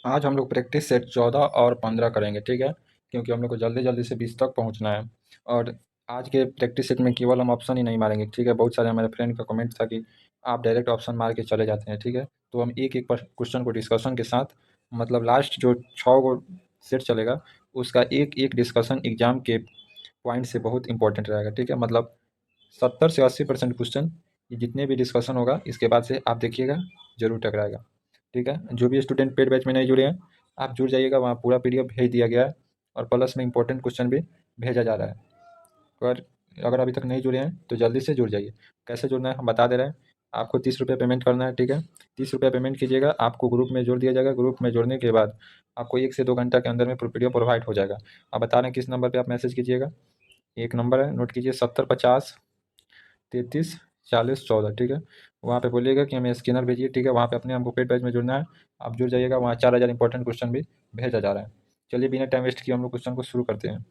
आज हम लोग प्रैक्टिस सेट 14 और 15 करेंगे, ठीक है। क्योंकि हम लोग को जल्दी जल्दी से 20 तक पहुंचना है। और आज के प्रैक्टिस सेट में केवल हम ऑप्शन ही नहीं मारेंगे, ठीक है। बहुत सारे हमारे फ्रेंड का कमेंट था कि आप डायरेक्ट ऑप्शन मार के चले जाते हैं, ठीक है। तो हम एक एक क्वेश्चन को डिस्कशन के साथ, मतलब लास्ट जो 6 गो सेट चलेगा उसका एक एक डिस्कशन एग्जाम के पॉइंट से बहुत इंपॉर्टेंट रहेगा, ठीक है। मतलब 70 से 80% क्वेश्चन ये जितने भी डिस्कशन होगा इसके बाद से आप देखिएगा जरूर टकराएगा, ठीक है। जो भी स्टूडेंट पेड बैच में नहीं जुड़े हैं आप जुड़ जाइएगा, वहाँ पूरा पीडीएफ भेज दिया गया है और प्लस में इंपॉर्टेंट क्वेश्चन भी भेजा जा रहा है। पर अगर अभी तक नहीं जुड़े हैं तो जल्दी से जुड़ जाइए। कैसे जुड़ना है हम बता दे रहे हैं। आपको 30 रुपये पेमेंट करना है, ठीक है। 30 रुपये पेमेंट कीजिएगा, आपको ग्रुप में जोड़ दिया जाएगा। ग्रुप में जोड़ने के बाद आपको 1 से 2 घंटा के अंदर में पीडीएफ प्रोवाइड हो जाएगा। आप बता रहे हैं किस नंबर पर आप मैसेज कीजिएगा। एक नंबर है, नोट कीजिए, 70 50 33 40 14, ठीक है। वहाँ पे बोलिएगा कि हमें स्कैनर भेजिए, ठीक है। वहाँ पे अपने हमको पेड बैच में जुड़ना है, आप जुड़ जाइएगा। वहाँ 4000 इंपॉर्टेंट क्वेश्चन भी भेजा जा रहा है। चलिए बिना टाइम वेस्ट किए हम लोग क्वेश्चन को शुरू करते हैं।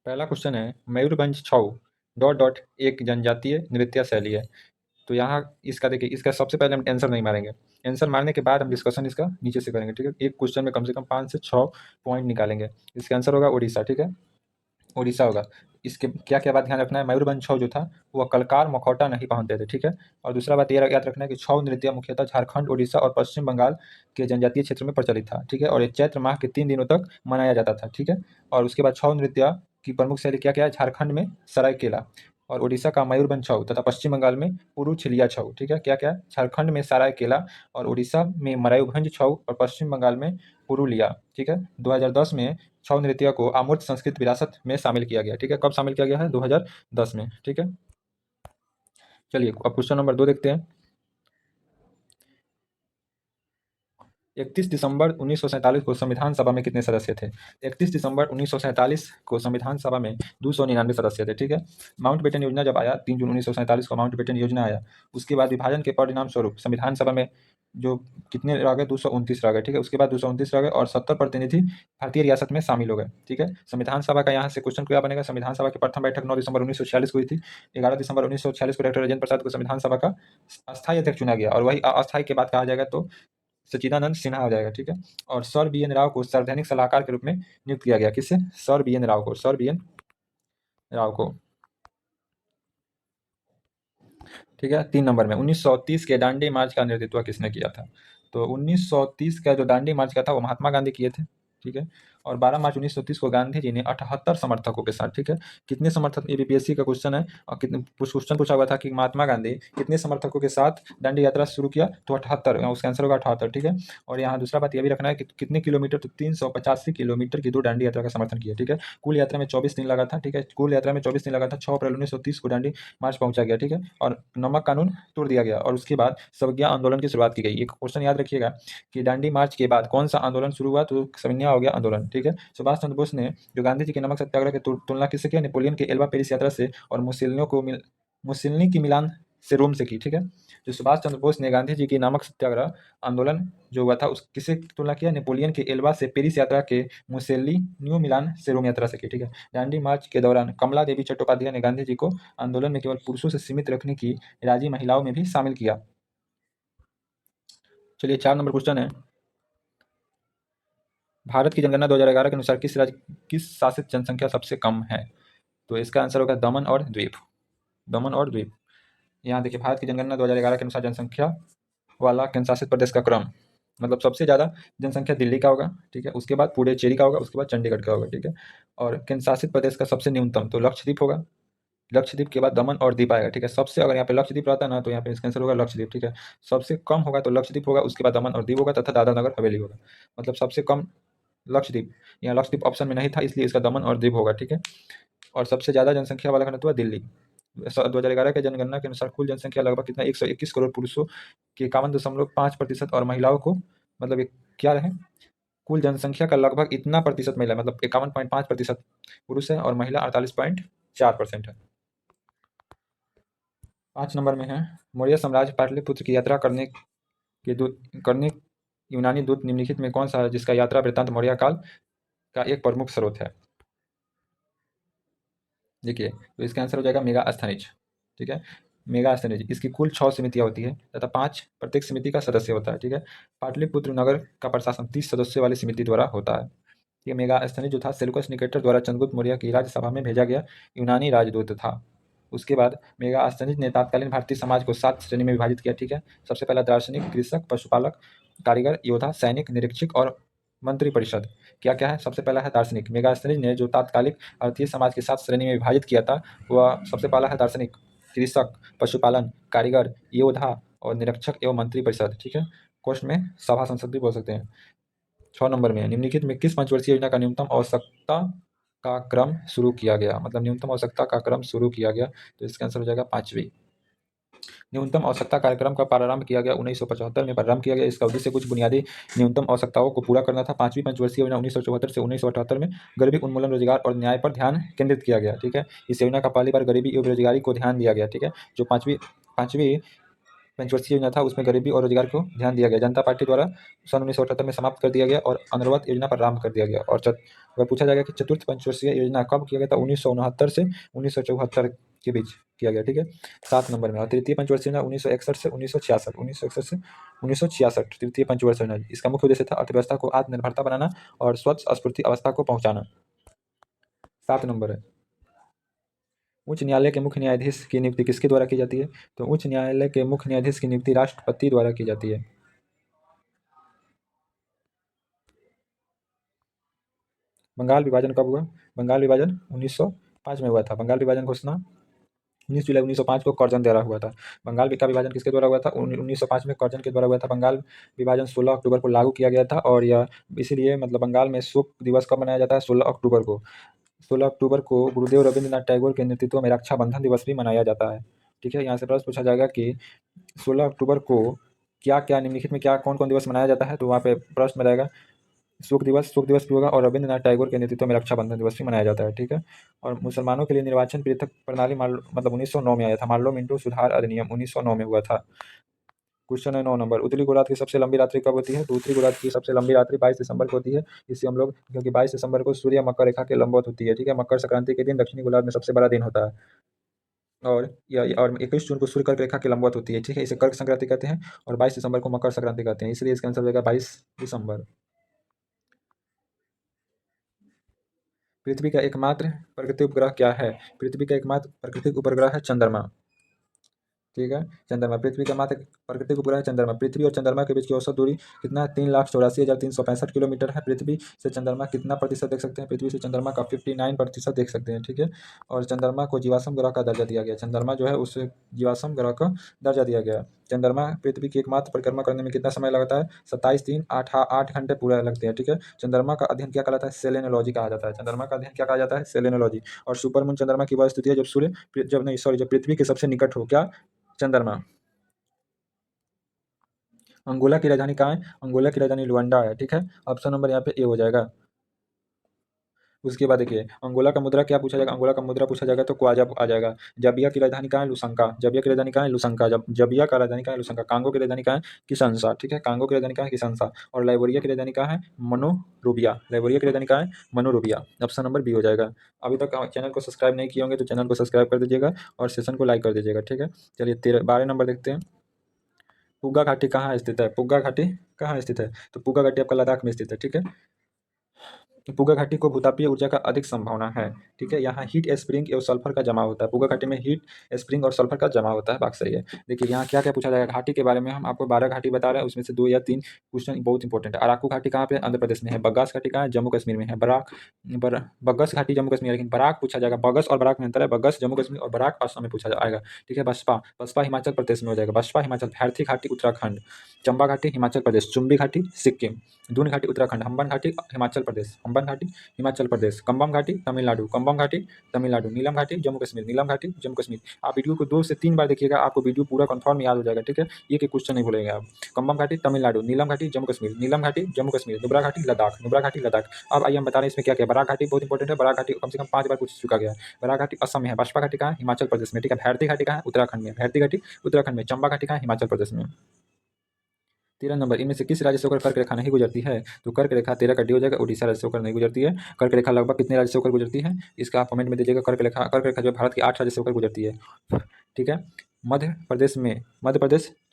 पहला क्वेश्चन है, मयूरभंज छऊ डॉट डॉट एक जनजातीय नृत्य शैली है। तो यहाँ इसका देखिए, इसका सबसे पहले हम आंसर नहीं मारेंगे। आंसर मारने के बाद हम डिस्कशन इसका नीचे से करेंगे, ठीक है। एक क्वेश्चन में कम से कम 5 से 6 पॉइंट निकालेंगे। इसका आंसर होगा उड़ीसा, ठीक है। उड़ीसा होगा। इसके क्या क्या बात ध्यान रखना है, मयूरभंज छऊ जो था वह कलकार मखौटा नहीं पहनते थे, ठीक है। और दूसरा बात यह याद रखना है कि छऊ नृत्य मुख्यतः झारखंड, उड़ीसा और पश्चिम बंगाल के जनजातीय क्षेत्र में प्रचलित था, ठीक है। और ये चैत्र माह के 3 दिनों तक मनाया जाता था, ठीक है। और उसके बाद छऊ नृत्य की प्रमुख शैली क्या क्या है, झारखंड में सरायकेला और उड़ीसा का मयूरभंज छऊ तथा पश्चिम बंगाल में पुरुछलिया छऊ, ठीक है। क्या क्या, झारखंड में सरायकेला और उड़ीसा में मयूरभंज छऊ और पश्चिम बंगाल में पुरुलिया, ठीक है। 2010 में छऊ नृत्य को अमूर्त संस्कृत विरासत में शामिल किया गया, ठीक है। कब शामिल किया गया है, 2010 में, ठीक है। चलिए अब क्वेश्चन नंबर 2 देखते हैं। 31 दिसंबर 1947 को संविधान सभा में कितने सदस्य थे। 31 दिसंबर 1947 को संविधान सभा में 299 सदस्य थे, ठीक है। माउंटबेटन योजना जब आया, 3 जून 1947 को माउंटबेटन योजना आया, उसके बाद विभाजन के परिणाम स्वरूप संविधान सभा में जो कितने रह गए, 229 रह गए, ठीक है। उसके बाद 229 रह गए और 70 प्रतिनिधि भारतीय रियासत में शामिल हो गए, ठीक है। संविधान सभा का यहाँ से क्वेश्चन क्या बनेगा, संविधान सभा की प्रथम बैठक 9 दिसंबर 1946 को हुई थी। 11 दिसंबर 1946 को डॉक्टर राजेंद्र प्रसाद को संविधान सभा का अस्थायी अध्यक्ष चुना गया और वही अस्थायी के बाद कहा जाएगा तो सच्चिदानंद सिन्हा हो जाएगा, ठीक है। और सर बी एन राव को संवैधानिक सलाहकार के रूप में नियुक्त किया गया। किससे, सर बी एन राव को, सर बी एन राव को, ठीक है। 3 नंबर में 1930 के दांडी मार्च का नेतृत्व किसने किया था। तो 1930 का जो दांडी मार्च का था वो महात्मा गांधी किए थे, ठीक है। और 12 मार्च 1930 को गांधी जी ने 78 समर्थकों के साथ, ठीक है। कितने समर्थक, ये बीपीएससी का क्वेश्चन है और कितने क्वेश्चन पूछा हुआ था कि महात्मा गांधी कितने समर्थकों के साथ दांडी यात्रा शुरू किया, तो 78, उसका आंसर होगा 78, ठीक है। और यहाँ दूसरा बात यह भी रखना है कि कितने किलोमीटर, तो 385 किलोमीटर की दूर दांडी यात्रा का समर्थन किया, ठीक है। कुल यात्रा में 24 दिन लगा था, ठीक है। कुल यात्रा में 24 दिन लगा था। 6 अप्रैल 1930 को दांडी मार्च पहुंचा गया, ठीक है। और नमक कानून तोड़ दिया गया और उसके बाद सवज्ञा आंदोलन की शुरुआत की गई। एक क्वेश्चन याद रखिएगा कि दांडी मार्च के बाद कौन सा आंदोलन शुरू हुआ, तो सवज्ञा हो गया आंदोलन, ठीक है। सुभाष चंद्र बोस ने जो गांधी जी के नमक सत्याग्रह की तुलना किससे किया, नेपोलियन के एल्बा पेरिस यात्रा से और मुसोलिनी की मिलान से रोम से की, ठीक है। जो सुभाष चंद्र बोस ने गांधी जी की नमक सत्याग्रह आंदोलन जो हुआ था उस किससे तुलना किया, नेपोलियन के एल्बा से पेरिस यात्रा के मुसेलिनी मिलान से रोम यात्रा से की, ठीक है। दांडी मार्च के दौरान कमला देवी चट्टोपाध्याय ने गांधी जी को आंदोलन में केवल पुरुषों से सीमित रखने की राजी महिलाओं में भी शामिल किया। चलिए 4 नंबर क्वेश्चन है, भारत की जनगणना 2011 के अनुसार किस शासित जनसंख्या सबसे कम है। तो इसका आंसर होगा दमन और द्वीप, दमन और द्वीप। यहाँ देखिए, भारत की जनगणना 2011 के अनुसार जनसंख्या वाला केंद्र शासित प्रदेश का क्रम, मतलब सबसे ज़्यादा जनसंख्या दिल्ली का होगा, ठीक है। उसके बाद पुडुचेरी का होगा, उसके बाद चंडीगढ़ का होगा, ठीक है। और केंद्र शासित प्रदेश का सबसे न्यूनतम तो लक्षद्वीप होगा। लक्षद्वीप के बाद दमन और दीप आएगा, ठीक है। सबसे अगर यहाँ पे लक्षद्वीप रहता है ना तो यहाँ पे इसका आंसर होगा लक्षद्वीप, ठीक है। सबसे कम होगा तो लक्षद्वीप होगा, उसके बाद दमन और दीप होगा तथा दादरा नगर हवेली होगा। मतलब सबसे कम लक्षद्वीप, यहाँ लक्षद्वीप ऑप्शन में नहीं था इसलिए इसका दमन और दीप होगा, ठीक है। और सबसे ज़्यादा जनसंख्या वाला घनत्व दिल्ली। 2011 के जनगणना के अनुसार कुल जनसंख्या लगभग कितना, 121 करोड़, पुरुषों के 51.5% और महिलाओं को, मतलब एक क्या रहे, कुल जनसंख्या का लगभग इतना प्रतिशत महिला, मतलब 51.5% पुरुष है और महिला 48.4% है। 5 नंबर में है, मौर्य साम्राज्य पाटलिपुत्र की यात्रा करने यूनानी दूत निम्नलिखित में कौन सा है जिसका यात्रा वृत्तांत मौर्य काल का एक प्रमुख स्रोत है। देखिए, तो इसका आंसर हो जाएगा मेगास्थनीज, ठीक है। मेगा स्तनेज, इसकी कुल 6 समितियाँ होती है तथा 5 प्रत्येक समिति का सदस्य होता है। ठीक है। पाटलिपुत्र नगर का प्रशासन 30 सदस्यों वाली समिति द्वारा होता है। ये मेगा स्तनेज जो था सेल्यूकस निकेटर द्वारा चंद्रगुप्त मौर्य की राज्यसभा में भेजा गया यूनानी राजदूत था। उसके बाद मेगा स्तनेज ने तत्कालीन भारतीय समाज को 7 श्रेणी में विभाजित किया। ठीक है। सबसे पहला दार्शनिक, कृषक, पशुपालक, कारीगर, योद्धा, सैनिक, निरीक्षक और मंत्री परिषद। क्या क्या है? सबसे पहला है दार्शनिक। मेगा स्तनेज ने जो तात्कालिक भारतीय समाज के 7 श्रेणी में विभाजित किया था वह सबसे पहला है दार्शनिक, कृषक, पशुपालन, कारीगर, योद्धा और निरीक्षक एवं मंत्री परिषद। ठीक है। क्वेश्चन में सभा संसद भी बोल सकते हैं। 6 नंबर में निम्नलिखित में किस पंचवर्षीय योजना का न्यूनतम आवश्यकता का क्रम शुरू किया गया? मतलब न्यूनतम आवश्यकता का क्रम शुरू किया गया, तो इसका आंसर हो जाएगा 5वीं। न्यूनतम आवश्यकता कार्यक्रम का प्रारंभ किया गया 1975 में प्रारंभ किया गया। इसका उद्देश्य कुछ बुनियादी न्यूनतम आवश्यकताओं को पूरा करना था। 5वीं पंचवर्षीय योजना 1974 से 1978 में गरीबी उन्मूलन, रोजगार और न्याय पर ध्यान केंद्रित किया गया। ठीक है। इस योजना का पहली बार गरीबी एवं बेरोजगारी को ध्यान दिया गया। ठीक है। जो पाँचवीं पंचवर्षीय योजना था उसमें गरीबी और रोजगार को ध्यान दिया गया। जनता पार्टी द्वारा सन 1978 में समाप्त कर दिया गया और अनवरत योजना पर प्रारंभ कर दिया गया। और अगर पूछा जाएगा कि चतुर्थ पंचवर्षीय योजना कब किया गया था? 1969 से 1974 के बीच किया गया। ठीक है। 7 नंबर में। और तृतीय पंचवर्षीय योजना 1961 से 1966, 1961 से 1966 तृतीय पंचवर्षीय योजना। इसका मुख्य उद्देश्य था अर्थव्यवस्था को आत्मनिर्भरता बनाना और स्वच्छ स्फूर्ति अवस्था को पहुंचाना। 7 नंबर है। उच्च न्यायालय के मुख्य न्यायाधीश की नियुक्ति किसके द्वारा की जाती है? तो उच्च न्यायालय के मुख्य न्यायाधीश की नियुक्ति राष्ट्रपति द्वारा की जाती है। बंगाल विभाजन कब हुआ? बंगाल विभाजन 1905 में हुआ था। बंगाल विभाजन घोषणा 19 जुलाई 1905 को कर्जन द्वारा हुआ था। बंगाल का विभाजन किसके द्वारा हुआ था? 1905 में कर्जन के द्वारा हुआ था। बंगाल विभाजन 16 अक्टूबर को लागू किया गया था और यह इसीलिए मतलब बंगाल में शोक दिवस कब मनाया जाता है? 16 अक्टूबर को। 16 अक्टूबर को गुरुदेव रविंद्रनाथ टैगोर के नेतृत्व में रक्षाबंधन दिवस भी मनाया जाता है। ठीक है। यहाँ से प्रश्न पूछा जाएगा कि 16 अक्टूबर को क्या क्या निम्नलिखित में क्या कौन कौन दिवस मनाया जाता है? तो वहाँ पे प्रश्न में रहेगा शोक दिवस भी होगा और रविंद्रनाथ टैगोर के नेतृत्व में रक्षाबंधन दिवस भी मनाया जाता है। ठीक है। और मुसलमानों के लिए निर्वाचन पृथक प्रणाली मतलब 1909 में आया था। मार्लो मिंटो सुधार अधिनियम 1909 में हुआ था। क्वेश्चन है 9 नंबर। उत्तरी गोलार्ध की सबसे लंबी रात्रि कब होती है? तो उत्तरी गोलार्ध की सबसे लंबी रात्रि 22 दिसंबर को होती है। इससे हम लोग क्योंकि 22 दिसंबर को सूर्य मकर रेखा के लंबवत होती है। ठीक है। मकर संक्रांति के दिन दक्षिणी गोलार्ध में सबसे बड़ा दिन होता है और 21 जून को सूर्य कर्क रेखा के लंबवत होती है। ठीक है। इसे कर्क संक्रांति कहते हैं और 22 दिसंबर को मकर संक्रांति कहते हैं। इसलिए इसका आंसर हो जाएगा 22 दिसंबर। पृथ्वी का एकमात्र प्राकृतिक उपग्रह क्या है? पृथ्वी का एकमात्र प्राकृतिक उपग्रह है चंद्रमा। ठीक है। चंद्रमा पृथ्वी का मात्र प्राकृतिक उपग्रह है चंद्रमा। पृथ्वी और चंद्रमा के बीच की औसत दूरी कितना है? 3,84,365 किलोमीटर है। पृथ्वी से चंद्रमा कितना प्रतिशत देख सकते हैं? पृथ्वी से चंद्रमा का 59% देख सकते हैं। ठीक है। और चंद्रमा को जीवाश्म ग्रह का दर्जा दिया गया। चंद्रमा जो है उसे जीवाश्म ग्रह का दर्जा दिया गया। चंद्रमा पृथ्वी की एकमात्र परिक्रमा करने में कितना समय लगता है? 27 दिन 8 घंटे पूरा लगते हैं। ठीक है। चंद्रमा का अध्ययन क्या कहलाता है? सेलेनोलॉजी कहा जाता है। चंद्रमा का अध्ययन क्या कहा जाता है? सेलेनोलॉजी। और सुपरमून चंद्रमा की वह स्थिति है जब पृथ्वी के सबसे निकट हो। क्या? चंद्रमा। अंगोला की राजधानी कहाँ है? अंगोला की राजधानी लुआंडा है। ठीक है। ऑप्शन नंबर यहाँ पे ए हो जाएगा। उसके बाद देखिए अंगोला का मुद्रा क्या पूछा जाएगा? अंगोला का मुद्रा पूछा जाएगा तो क्वाजा आ जाएगा। जबिया की राजधानी कहाँ है? लुसंका। जबिया की राजधानी कहाँ है? लुसंका। जबिया का राजधानी कहाँ है? लुसंका। कांगो की राजधानी कहाँ है? किसनसा। ठीक है। कांगो की राजधानी कहाँ है? किसनसा। और लाइबेरिया की राजधानी कहाँ है? मनोरोबिया। लाइबेरिया की राजधानी कहाँ है? मनोरोबिया। ऑप्शन नंबर बी हो जाएगा। अभी तक चैनल को सब्सक्राइब नहीं किए होंगे तो चैनल को सब्सक्राइब कर दीजिएगा और सेशन को लाइक कर दीजिएगा। ठीक है। चलिए 12 नंबर देखते हैं। पुग्गा घाटी कहाँ स्थित है? पुग्गा घाटी कहाँ स्थित है? तो पुग्गा घाटी आपका लद्दाख में स्थित है। ठीक है। पुग्गा घाटी को भूतापीय ऊर्जा का अधिक संभावना है। ठीक है। यहाँ हीट स्प्रिंग और सल्फर का जमा होता है। पुग्गा घाटी में हीट स्प्रिंग और सल्फर का जमा होता है। बात सही है। देखिए यहाँ क्या क्या पूछा जाएगा घाटी के बारे में। हम आपको 12 घाटी बता रहे हैं उसमें से 2 या 3 क्वेश्चन बहुत इंपॉर्टेंट है। अराकू घाटी कहाँ पे? आंध्र प्रदेश में है। बग्गास घाटी कहाँ है? जम्मू कश्मीर में है। बग्गस घाटी जम्मू कश्मीर, लेकिन बराक पूछा जाएगा। बगस और बराक में अंतर है। बग्गस जम्मू कश्मीर और बराक असम में पूछा जाएगा। ठीक है। बसपा बसपा हिमाचल प्रदेश में हो जाएगा। बसपा हिमाचल। भैरथी घाटी उत्तराखंड। चंबा घाटी हिमाचल प्रदेश। चुम्बी घाटी सिक्किम। दून घाटी उत्तराखंड। हम्बन घाटी हिमाचल प्रदेश। हम्बन घाटी हिमाचल प्रदेश। कंबम घाटी तमिलनाडु। कंबम घाटी तमिलनाडु। नीलम घाटी जम्मू कश्मीर। नीलम घाटी जम्मू कश्मीर। आप वीडियो को 2 से 3 बार देखिएगा, आपको वीडियो पूरा कंफर्म याद हो जाएगा। ठीक है। ये कि क्वेश्चन नहीं भूलेंगे आप। कंबम घाटी तमिलनाडु। नीलम घाटी जम्मू कश्मीर। नीलम घाटी जम्मू कश्मीर। नुब्रा घाटी लद्दाख। नुब्रा घाटी लद्दाख। अब आइए हम बता रहे हैं इसमें क्या क्या। बराक घाटी बहुत इंपॉर्टेंट है। बराक घाटी कम से कम 5 बार पूछ चुका गया है। बराक घाटी असम में है। बसपा घाटी कहाँ है? हिमाचल प्रदेश में। ठीक है। भैरथी घाटी कहाँ है? उत्तराखंड में। भैरथी घाटी उत्तराखंड में। चंबा घाटी कहाँ है? हिमाचल प्रदेश में। 13 नंबर। इनमें से किस राज्य से होकर कर्क रेखा नहीं गुजरती है? तो कर्क रेखा 13 का डी हो जाएगा। उड़ीसा राज्य से होकर नहीं गुजरती है। कर्क रेखा लगभग कितने राज्य से होकर गुजरती है? इसका आप कमेंट में दीजिएगा। कर्क रेखा जो भारत के 8 राज्य से होकर गुजरती है। ठीक है। मध्य प्रदेश,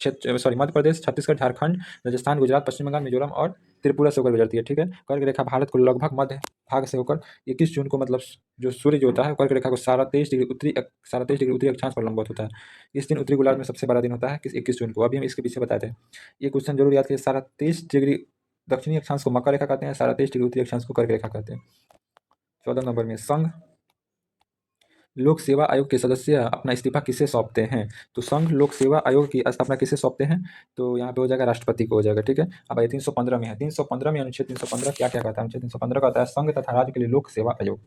छत्तीसगढ़, झारखंड, राजस्थान, गुजरात, पश्चिम बंगाल, मिजोरम और त्रिपुरा से होकर गुजरती है। ठीक है, कर्क रेखा भारत को लगभग मध्य भाग से होकर 21 जून को, मतलब जो सूर्य जो होता है कर्क रेखा को 23.23 डिग्री उत्तरी अक्षांश पर लंबवत होता है। इस दिन उत्तरी गोलार्ध में सबसे बड़ा दिन होता है 21 जून को। अभी हम इसके पीछे बताए थे। ये क्वेश्चन जरूर याद करिए। 23.5 डिग्री दक्षिणी अक्षांश को मकर रेखा कहते हैं, 23.5 डिग्री उत्तरी अक्षांश को कर्क रेखा कहते हैं। 14 नंबर में, संघ लोक सेवा आयोग के सदस्य अपना इस्तीफा किसे सौंपते हैं? तो संघ लोक सेवा आयोग की स्थापना किसे सौंपते हैं? तो यहाँ पे हो जाएगा राष्ट्रपति को हो जाएगा। ठीक है, अब ये 315 में है। 315 में अनुच्छेद 315 क्या क्या कहता है? अनुच्छेद 315 कहता है संघ तथा राज्य के लिए लोक सेवा आयोग।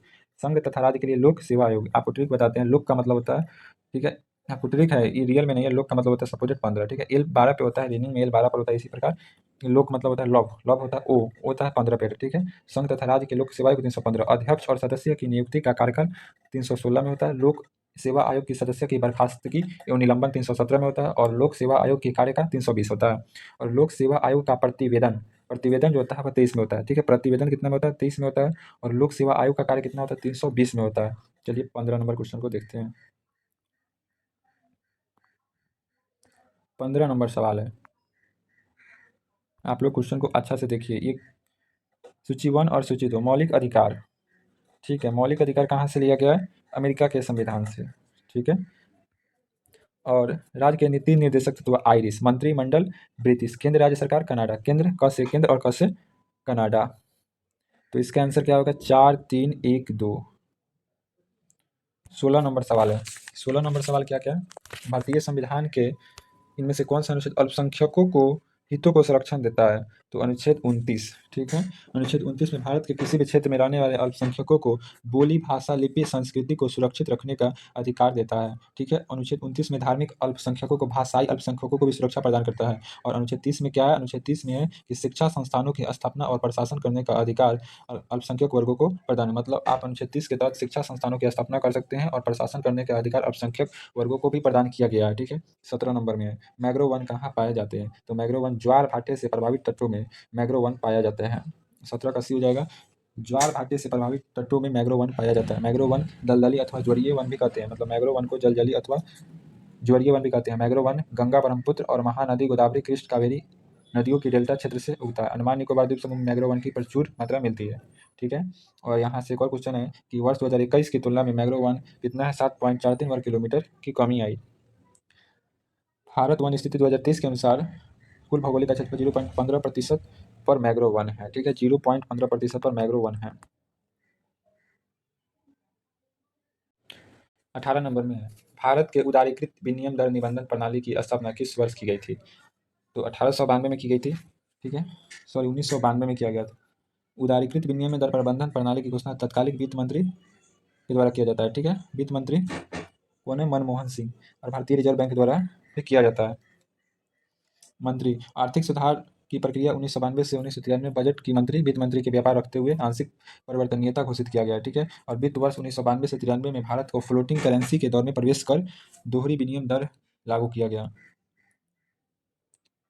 संघ तथा राज्य के लिए लोक सेवा आयोग। आपको ट्रिक बताते हैं। लोक का मतलब होता है, ठीक है, आपको ट्रिक है, ये रियल में नहीं है। लोक का मतलब होता है सपोजिट 15। ठीक है, एल 12 पे होता है, रीनिंग में एल 12 पर होता है। इसी प्रकार लोक मतलब होता है लव, लव होता है ओ होता है 15 पे। ठीक है, संघ तथा राज्य के लोक सेवा आयोग 315। अध्यक्ष और सदस्य की नियुक्ति का कार्यकाल 316 में होता है। लोक सेवा आयोग के सदस्य की बर्खास्तगी एवं निलंबन 317 में होता है। और लोक सेवा आयोग के कार्यकाल 320 होता है। और लोक सेवा आयोग का प्रतिवेदन प्रतिवेदन जो होता है वह 23 में होता है। ठीक है, प्रतिवेदन कितना में होता है? 23 में होता है। और लोक सेवा आयोग का कार्य कितना होता है? 320 में होता है। चलिए 15 नंबर क्वेश्चन को देखते हैं। 15 नंबर सवाल है, आप लोग क्वेश्चन को अच्छा से देखिए। ये सूची 1 और सूची 2, मौलिक अधिकार। ठीक है, मौलिक अधिकार कहाँ से लिया गया है? अमेरिका के संविधान से। ठीक है, और राज्य के नीति निर्देशक तत्व आइरिश, मंत्रिमंडल ब्रिटिश, केंद्र राज्य सरकार कनाडा, केंद्र क से केंद्र और क से कनाडा। तो इसका आंसर क्या होगा? 4 3 1 2। 16 नंबर सवाल है। 16 नंबर सवाल क्या क्या है? भारतीय संविधान के इनमें से कौन सा अनुच्छेद अल्पसंख्यकों को हितों को संरक्षण देता है? तो अनुच्छेद 29। ठीक है, अनुच्छेद 29 में भारत के किसी भी क्षेत्र में रहने वाले अल्पसंख्यकों को बोली, भाषा, लिपि, संस्कृति को सुरक्षित रखने का अधिकार देता है। ठीक है, अनुच्छेद 29 में धार्मिक अल्पसंख्यकों को, भाषाई अल्पसंख्यकों को भी सुरक्षा प्रदान करता है। और अनुच्छेद 30 में क्या है? अनुच्छेद 30 में है कि शिक्षा संस्थानों की स्थापना और प्रशासन करने का अधिकार अल्पसंख्यक वर्गों को प्रदान है। मतलब आप अनुच्छेद 30 के तहत शिक्षा संस्थानों की स्थापना कर सकते हैं और प्रशासन करने का अधिकार अल्पसंख्यक वर्गों को भी प्रदान किया गया है। ठीक है, 17 नंबर में है, मैग्रो वन कहाँ पाए जाते हैं? तो मैग्रो वन ज्वार भाटे से प्रभावित तटों में मैग्रो वन पाया जाते हैं। 17 का सी हो जाएगा। ज्वार भाटे से प्रभावित तटों में मैग्रो वन पाया जाता है। मैग्रो वन दलदली अथवा ज्वरीय वन भी कहते हैं। मतलब मैग्रो वन को जलजली अथवा ज्वरीय वन भी कहते हैं। मैग्रो वन गंगा, ब्रह्मपुत्र और महानदी, गोदावरी, कृष्ण, कावेरी नदियों की डेल्टा क्षेत्र से उगता है। अंडमान निकोबार द्वीप समूह में मैग्रो वन की प्रचुर मात्रा मिलती है। ठीक है, और यहाँ से एक और क्वेश्चन है कि वर्ष 2021 की तुलना में मैग्रो वन कितना है? 7.43 वर्ग किलोमीटर की कमी आई। भारत वन स्थिति 2023 के अनुसार कुल भौगोलिक क्षेत्र 0.15% पर मैग्रो वन है। ठीक है, 0.15% पर मैग्रो वन है। 18 नंबर में है, भारत के उदारीकृत विनिमय दर निबंधन प्रणाली की स्थापना किस वर्ष की गई थी? तो 1892 में की गई थी। ठीक है, सॉरी 1992 में किया गया था। उदारीकृत विनिमय दर प्रबंधन प्रणाली की घोषणा तत्कालीन वित्त मंत्री के द्वारा किया जाता है। ठीक है, वित्त मंत्री कौन है? मनमोहन सिंह। और भारतीय रिजर्व बैंक के द्वारा भी किया जाता है। मंत्री आर्थिक सुधार की प्रक्रिया 1992 से 1993 बजट की मंत्री वित्त मंत्री के व्यापार रखते हुए आंशिक परिवर्तनीयता घोषित किया गया। ठीक है, और वित्त वर्ष 1992 से 93 में भारत को फ्लोटिंग करेंसी के दौर में प्रवेश कर दोहरी विनिमय दर लागू किया गया।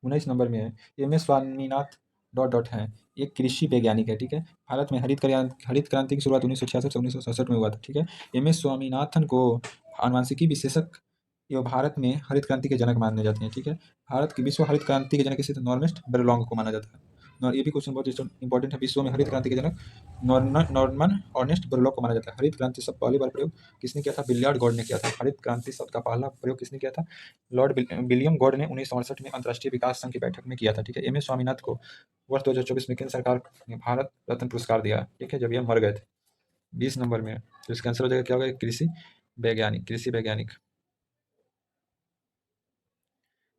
19 नंबर में है, M S Swaminath dot dot है, एक कृषि वैज्ञानिक है। ठीक है, भारत में हरित क्रांति की शुरुआत 1966 से 1967 में हुआ था। ठीक है, एम एस स्वामीनाथन को आनुवंशिकी विशेषज्ञ एवं भारत में हरित क्रांति के जनक माने जाते हैं। ठीक है, भारत की विश्व हरित क्रांति के जनक किसे? नॉर्मन बोरलॉग को माना जाता है। और ये भी क्वेश्चन बहुत इंपॉर्टेंट है, विश्व में हरित क्रांति के जनक नॉर्मन अर्नेस्ट बोरलॉग को माना जाता है। हरित क्रांति शब्द पहली बार प्रयोग किसने किया था? बिलियर्ड गॉड ने किया था। हरित क्रांति शब्द का पहला प्रयोग किसने किया था? लॉर्ड विलियम गॉड ने 1968 में अंतर्राष्ट्रीय विकास संघ की बैठक में किया था। ठीक है, एम एस स्वामीनाथन को वर्ष 2024 में केंद्र सरकार ने भारत रत्न पुरस्कार दिया। ठीक है, जब ये मर गए थे। 20 नंबर में, तो इसका आंसर हो जाएगा क्या होगा? कृषि वैज्ञानिक, कृषि वैज्ञानिक।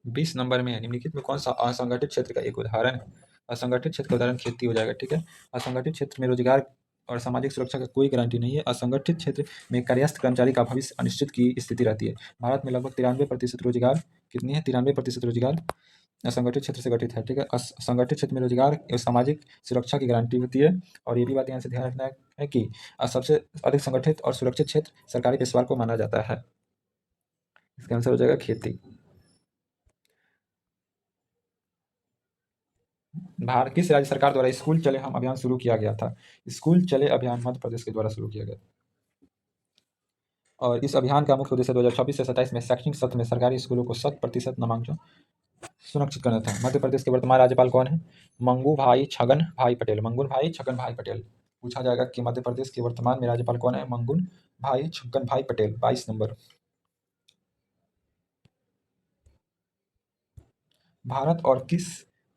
20 नंबर में है, निम्नलिखित में कौन सा असंगठित क्षेत्र का एक उदाहरण है? असंगठित क्षेत्र का उदाहरण खेती हो जाएगा। ठीक है, असंगठित क्षेत्र में रोजगार और सामाजिक सुरक्षा का कोई गारंटी नहीं है। असंगठित क्षेत्र में कार्यस्थ कर्मचारी का भविष्य अनिश्चित की स्थिति रहती है। भारत में लगभग 93% रोजगार, कितनी है? 93% रोजगार असंगठित क्षेत्र से गठित है। ठीक है, असंगठित क्षेत्र में रोजगार और सामाजिक सुरक्षा की गारंटी होती है। और ये भी बात यहाँ से ध्यान रखना है कि सबसे अधिक संगठित और सुरक्षित क्षेत्र सरकारी पेशवार को माना जाता है। इसका आंसर हो जाएगा खेती। भारत किस राज्य सरकार द्वारा स्कूल चले हम अभियान शुरू किया गया था? स्कूल चले अभियान मध्य प्रदेश के द्वारा शुरू किया गया था। और इस अभियान का मुख्य उद्देश्य 2026 से 27 में शैक्षणिक सत्र में सरकारी स्कूलों को 100% नामांकन सुनिश्चित करना था। मध्य प्रदेश के वर्तमान राज्यपाल कौन है? मंगू भाई छगन भाई पटेल। मंगून भाई छगन भाई पटेल। पूछा जाएगा कि मध्य प्रदेश के वर्तमान में राज्यपाल कौन है? मंगून भाई छगन भाई पटेल। 22 नंबर। भारत और किस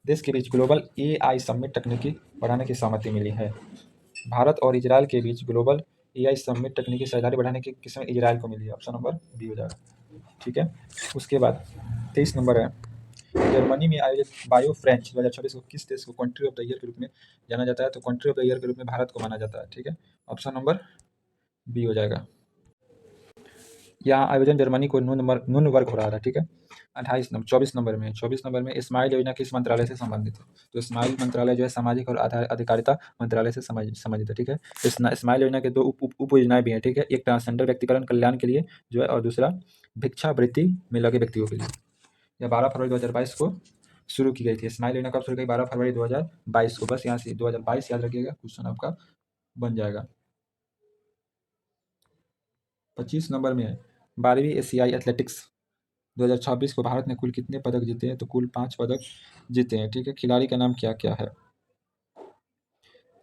देश के बीच ग्लोबल एआई समिट तकनीकी बढ़ाने की सहमति मिली है? भारत और इजरायल के बीच ग्लोबल एआई समिट तकनीकी साझेदारी बढ़ाने की किसमें इजरायल को मिली है? ऑप्शन नंबर बी हो जाएगा। ठीक है, उसके बाद 23 नंबर है, जर्मनी में आयोजित बायो फ्रेंच 2026 को किस देश को कंट्री ऑफ द ईयर के रूप में जाना जाता है? तो कंट्री ऑफ द ईयर के रूप में भारत को माना जाता है। ठीक है, ऑप्शन नंबर बी हो जाएगा। यहाँ आयोजन जर्मनी को नूनबर्ग हो रहा था। ठीक है, 24 नंबर में स्माइल योजना किस मंत्रालय से संबंधित है? तो स्माइल मंत्रालय जो है सामाजिक और अधिकारिता मंत्रालय से संबंधित है। ठीक है, स्माइल योजना के दो उप योजनाएं भी हैं। ठीक है, एक ट्रांसजेंडर व्यक्तिकरण कल्याण के लिए जो है, और दूसरा भिक्षावृत्ति में लगे व्यक्तियों के लिए। यह 12 फरवरी 2022 को शुरू की गई थी। स्माइल योजना कब शुरू की? 12 फरवरी 2022 को। बस यहाँ से 2022 याद रखिएगा, क्वेश्चन आपका बन जाएगा। 25 नंबर में है, 12वीं एशियाई एथलेटिक्स 2026 को भारत ने कुल कितने पदक जीते हैं? तो कुल 5 पदक जीते हैं। ठीक है, खिलाड़ी का नाम क्या क्या है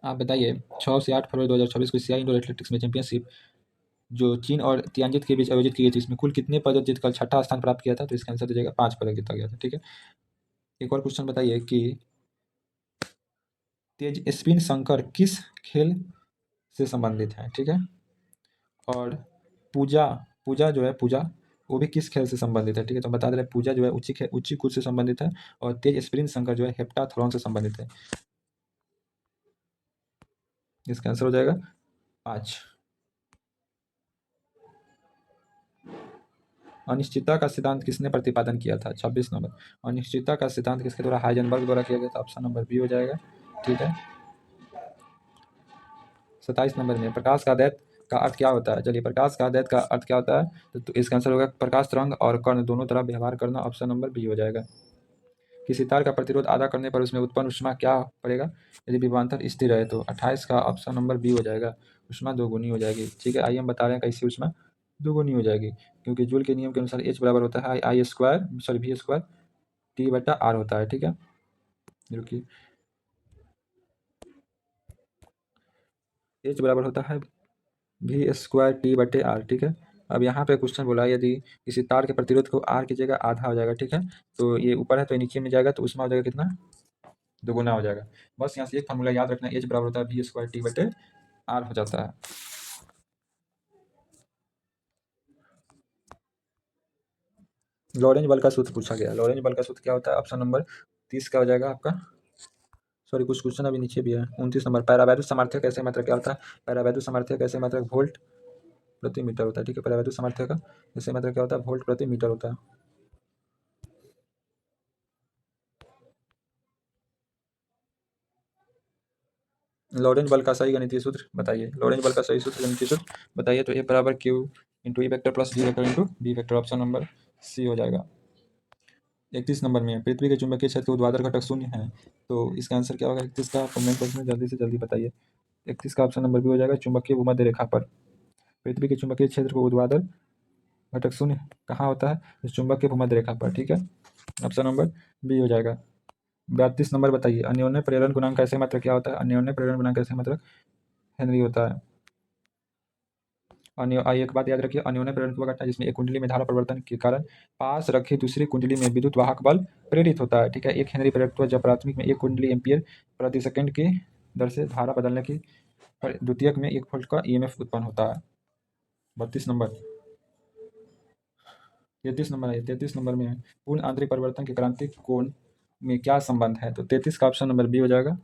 आप बताइए। 6 से 8 फरवरी 2026 को एशियाई इंडोर एथलेटिक्स में चैंपियनशिप जो चीन और तियांजिन के बीच आयोजित की गई थी, इसमें कुल कितने पदक जीतकर छठा स्थान प्राप्त किया था? तो इसका आंसर दीजिएगा 5 पदक जीता गया था। ठीक है, एक और क्वेश्चन बताइए कि तेज स्पिन शंकर किस खेल से संबंधित है? ठीक है, और पूजा पूजा जो है पूजा वो भी किस खेल से संबंधित है? ठीक है, तो बता दे रहे पूजा जो है ऊंची कूद से संबंधित है, और तेज स्प्रिंट शंकर जो है हेप्टाथलॉन से संबंधित है। इसका आंसर हो जाएगा 5। अनिश्चितता का सिद्धांत किसने प्रतिपादन किया था? 26 नंबर। अनिश्चितता का सिद्धांत किसके द्वारा? हाइजेनबर्ग द्वारा किया गया था। ऑप्शन नंबर बी हो जाएगा। ठीक है, 27 नंबर में प्रकाश का दैत का अर्थ क्या होता है? चलिए, प्रकाश का दैत का अर्थ क्या होता है? तो इसका आंसर होगा प्रकाश तरंग और कर्ण दोनों तरफ व्यवहार करना। ऑप्शन नंबर बी हो जाएगा। किसी तार का प्रतिरोध आधा करने पर उसमें उत्पन्न ऊष्मा क्या पड़ेगा यदि विभवांतर स्थिर है? तो 28 का ऑप्शन नंबर बी हो जाएगा, ऊष्मा दोगुनी हो जाएगी। ठीक है, आइए हम बता रहे हैं कैसे ऊष्मा दोगुनी हो जाएगी, क्योंकि जूल के नियम के अनुसार H बराबर होता है I square sorry V square T बटा R होता है। ठीक है, रुकिए, H बराबर होता है V स्क्वायर T बटे R। ठीक है, अब यहाँ पे क्वेश्चन बोला यदि किसी तार के प्रतिरोध को R की जगह आधा हो जाएगा। ठीक है, तो ये ऊपर है तो नीचे में जाएगा, तो ऊष्मा हो जाएगा कितना? दोगुना हो जाएगा। बस यहाँ से एक फार्मूला याद रखना, H बराबर होता है V स्क्वायर T बटे R हो जाता है। लॉरेंज बल का सूत्र पूछा गया। लॉरेंज बल का सूत्र क्या होता है? ऑप्शन नंबर 30 का हो जाएगा आपका। सॉरी, कुछ क्वेश्चन अभी नीचे भी है। 29 नंबर, पैरावैद्युत सामर्थ्य कैसे मात्रक क्या होता है? पैरावैद्युत सामर्थ्य कैसे मात्रक वोल्ट प्रति मीटर होता है। ठीक है, पैरावैद्युत सामर्थ्य का कैसे मात्रक क्या होता है? वोल्ट प्रति मीटर होता है। लॉरेंज बल का सही गणितीय सूत्र बताइए। लॉरेंज बल का सही सूत्र गणितीय सूत्र बताइए। तो ए बराबर q into e vector plus d vector into b vector. Option number C हो जाएगा। 31 नंबर में पृथ्वी के चुंबकीय क्षेत्र के ऊर्ध्वाधर घटक शून्य है, तो इसका आंसर क्या होगा? 31 का कमेंट बॉक्स में जल्दी से जल्दी बताइए। 31 का ऑप्शन नंबर बी हो जाएगा, चुंबकीय भूमध्य रेखा पर। पृथ्वी के चुंबकीय क्षेत्र को ऊर्ध्वाधर घटक शून्य कहाँ होता है? इस चुंबक के भूमध्य रेखा पर। ठीक है, ऑप्शन नंबर बी हो जाएगा। 32 नंबर बताइए, अन्योन्य प्रेरण गुणांक कैसे मात्रक क्या होता है? अन्योन्य प्रेरण गुणांक कैसे मात्रक हेनरी होता है। एक बात याद रखिए, अन्योन्य प्रेरण वह घटना जिसमें एक कुंडली में धारा परिवर्तन के कारण पास रखी दूसरी कुंडली में विद्युत वाहक बल प्रेरित होता है। ठीक है, एक हेनरी प्रेरकत्व जब प्राथमिक में एक कुंडली एम्पियर प्रति सेकंड की दर से धारा बदलने की द्वितीयक में 1 वोल्ट का ईएमएफ उत्पन्न होता है। 32 नंबर। 33 नंबर है। 33 नंबर में है, पूर्ण आंतरिक परिवर्तन के क्रांतिक कोण में क्या संबंध है? तो 33 का ऑप्शन नंबर बी हो जाएगा।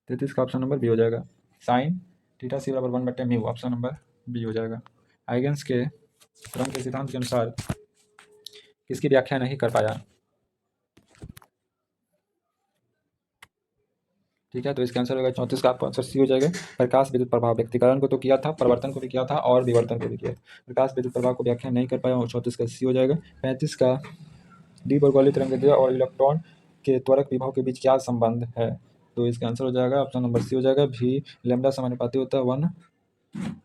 33 का ऑप्शन नंबर बी हो जाएगा, साइन थीटा सी बराबर 1/μ। ऑप्शन नंबर बी हो जाएगा। हाइगेंस के क्रम के सिद्धांत के अनुसार किसकी व्याख्या नहीं कर पाया? ठीक है, तो इसका आंसर होगा 34 का आपका आंसर सी हो जाएगा। प्रकाश विद्युत प्रभाव व्यक्तिकरण को तो किया था, परिवर्तन को भी किया था और विवर्तन को भी किया। प्रकाश विद्युत प्रभाव को व्याख्या नहीं कर पाया, 34 का सी हो जाएगा। 35 का डी बर्गौली तरंगदैर्घ्य और इलेक्ट्रॉन के त्वरक विभव के बीच क्या संबंध है? तो इसका आंसर हो जाएगा ऑप्शन नंबर सी हो जाएगा, भी लैम्डा समानुपाती होता है 1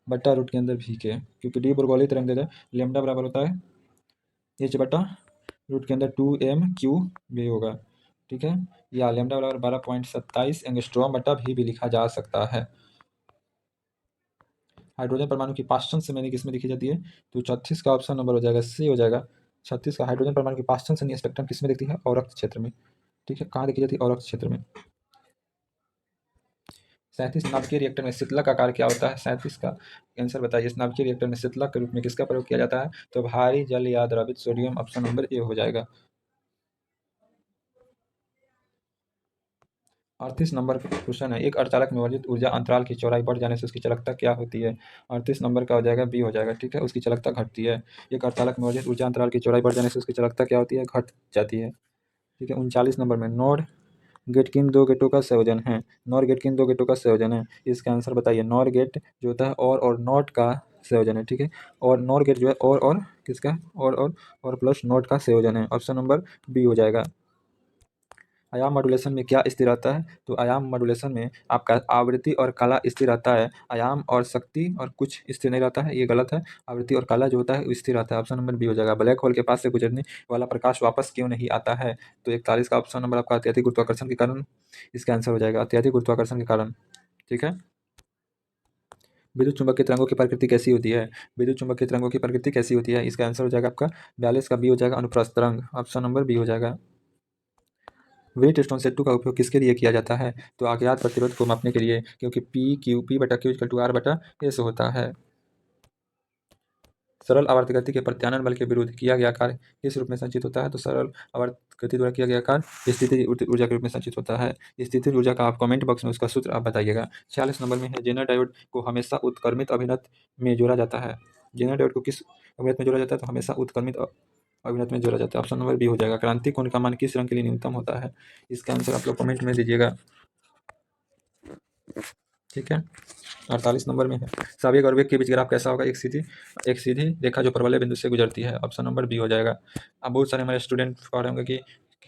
बटा रूट के अंदर भी के, क्योंकि डी बुर्गोली तरंग दे, लेमडा बराबर होता है एच बटा रूट के अंदर 2m³ भी होगा, ठीक है। या लेमडा बराबर 12.27 एंगस्ट्रॉम बटा भी लिखा जा सकता है। हाइड्रोजन परमाणु की पाषण श्रेणी किसमें लिखी जाती है? तो 36 का ऑप्शन नंबर हो जाएगा सी हो जाएगा। 36 का हाइड्रोजन परमाणु की पाषण श्रेणी स्पेक्ट्रम किसमें दिखती है? अवरक्त क्षेत्र में, ठीक है। कहाँ देखी जाती है? अवरक्त क्षेत्र में। 37 नाभिकीय रिएक्टर में शीतलक का आकार क्या होता है? 37 का आंसर बताइए। इस नाभिकीय रिएक्टर में शीतलक के रूप में किसका प्रयोग किया जाता है? तो भारी जल या द्रवित सोडियम, ऑप्शन नंबर ए हो जाएगा। 38 नंबर का क्वेश्चन है, एक अर्धचालक में वर्जित ऊर्जा अंतराल की चौड़ाई बढ़ जाने से उसकी चालकता क्या होती है? 38 नंबर का हो जाएगा बी हो जाएगा, ठीक है। उसकी चालकता घटती है। एक अर्धचालक में वर्जित ऊर्जा अंतराल की चौड़ाई बढ़ जाने से उसकी चालकता क्या होती है? घट जाती है, ठीक है। 39 नंबर में नॉर गेट किन दो गेटों का संयोजन है? नॉर गेट किन दो गेटों का संयोजन है? इसका आंसर बताइए। नॉर गेट जो होता है और नॉट का संयोजन है, ठीक है। और नॉर गेट जो है और किसका? और प्लस नॉट का संयोजन है, ऑप्शन नंबर बी हो जाएगा। आयाम मॉड्यूलेशन में क्या स्थिर रहता है? तो आयाम मॉड्यूलेशन में आपका आवृत्ति और काला स्थिर रहता है, आयाम और शक्ति और कुछ स्थिर नहीं रहता है, ये गलत है। आवृत्ति और काला जो होता है वो स्थिर रहता है, ऑप्शन नंबर बी हो जाएगा। ब्लैक होल के पास से गुजरने वाला प्रकाश वापस क्यों नहीं आता है? तो 41 का ऑप्शन नंबर आपका अत्यधिक गुरुत्वाकर्षण के कारण इसका आंसर हो जाएगा, अत्यधिक गुरुत्वाकर्षण के कारण, ठीक है। विद्युत चुंबकीय तरंगों की प्रकृति कैसी होती है? विद्युत चुंबकीय तरंगों की प्रकृति कैसी होती है? इसका आंसर हो जाएगा आपका 42 का बी हो जाएगा, अनुप्रस्थ तरंग, ऑप्शन नंबर बी हो जाएगा। व्हीटस्टोन सेतु का उपयोग किसके लिए किया जाता है? तो अज्ञात प्रतिरोध को मापने के लिए, क्योंकि P बटा Q इक्वल टू R बटा S होता है। सरल आवर्त गति के प्रत्यानयन बल के विरुद्ध किया गया कार्य किस रूप में संचित होता है? तो सरल आवर्त गति द्वारा किया गया कार्य स्थितिज ऊर्जा के रूप में संचित होता है। स्थितिज ऊर्जा का आप कमेंट बॉक्स में उसका सूत्र आप बताइएगा। 46 नंबर में है, जेनर डायोड को हमेशा उत्क्रमित अभिनत में जोड़ा जाता है। जेनर डायोड को किस अभिनत में जोड़ा जाता है? तो हमेशा उत्क्रमित अभिनत में जोड़ा जाता है, ऑप्शन नंबर बी हो जाएगा। क्रांति कोण का मान किस रंग के लिए न्यूनतम होता है? इसका आंसर आप लोग कमेंट में दीजिएगा, ठीक है। 48 नंबर में है, सभी और वेग के बीच ग्राफ कैसा होगा? एक सीधी रेखा जो परवलय बिंदु से गुजरती है, ऑप्शन नंबर बी हो जाएगा। अब बहुत सारे हमारे स्टूडेंट कह रहे होंगे कि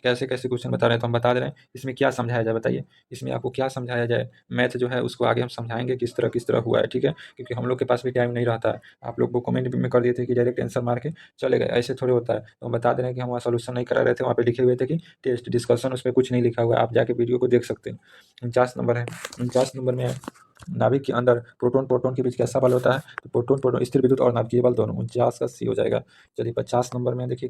कैसे कैसे क्वेश्चन बता रहे हैं, तो हम बता दे रहे हैं। इसमें क्या समझाया जाए बताइए? इसमें आपको क्या समझाया जाए? मैथ जो है उसको आगे हम समझाएंगे किस तरह हुआ है, ठीक है। क्योंकि हम लोग के पास भी टाइम नहीं रहता है। आप लोग वो कमेंट में कर दिए थे कि डायरेक्ट आंसर मार के चले गए, ऐसे थोड़े होता है। तो हम बता दे रहे हैं कि हम वहाँ सोल्यूशन नहीं करा रहे थे, वहाँ पे लिखे हुए थे कि टेस्ट डिस्कशन, उसमें कुछ नहीं लिखा हुआ है, आप जाके वीडियो को देख सकते हैं। 49 नंबर है, 49 नंबर में है, नाभिक के अंदर प्रोटॉन प्रोटॉन के बीच कैसा बल होता है? तो प्रोटॉन प्रोटॉन स्थिर विद्युत और नाभिकीय बल दोनों। 49 का सी हो जाएगा। चलिए 50 नंबर में देखिए,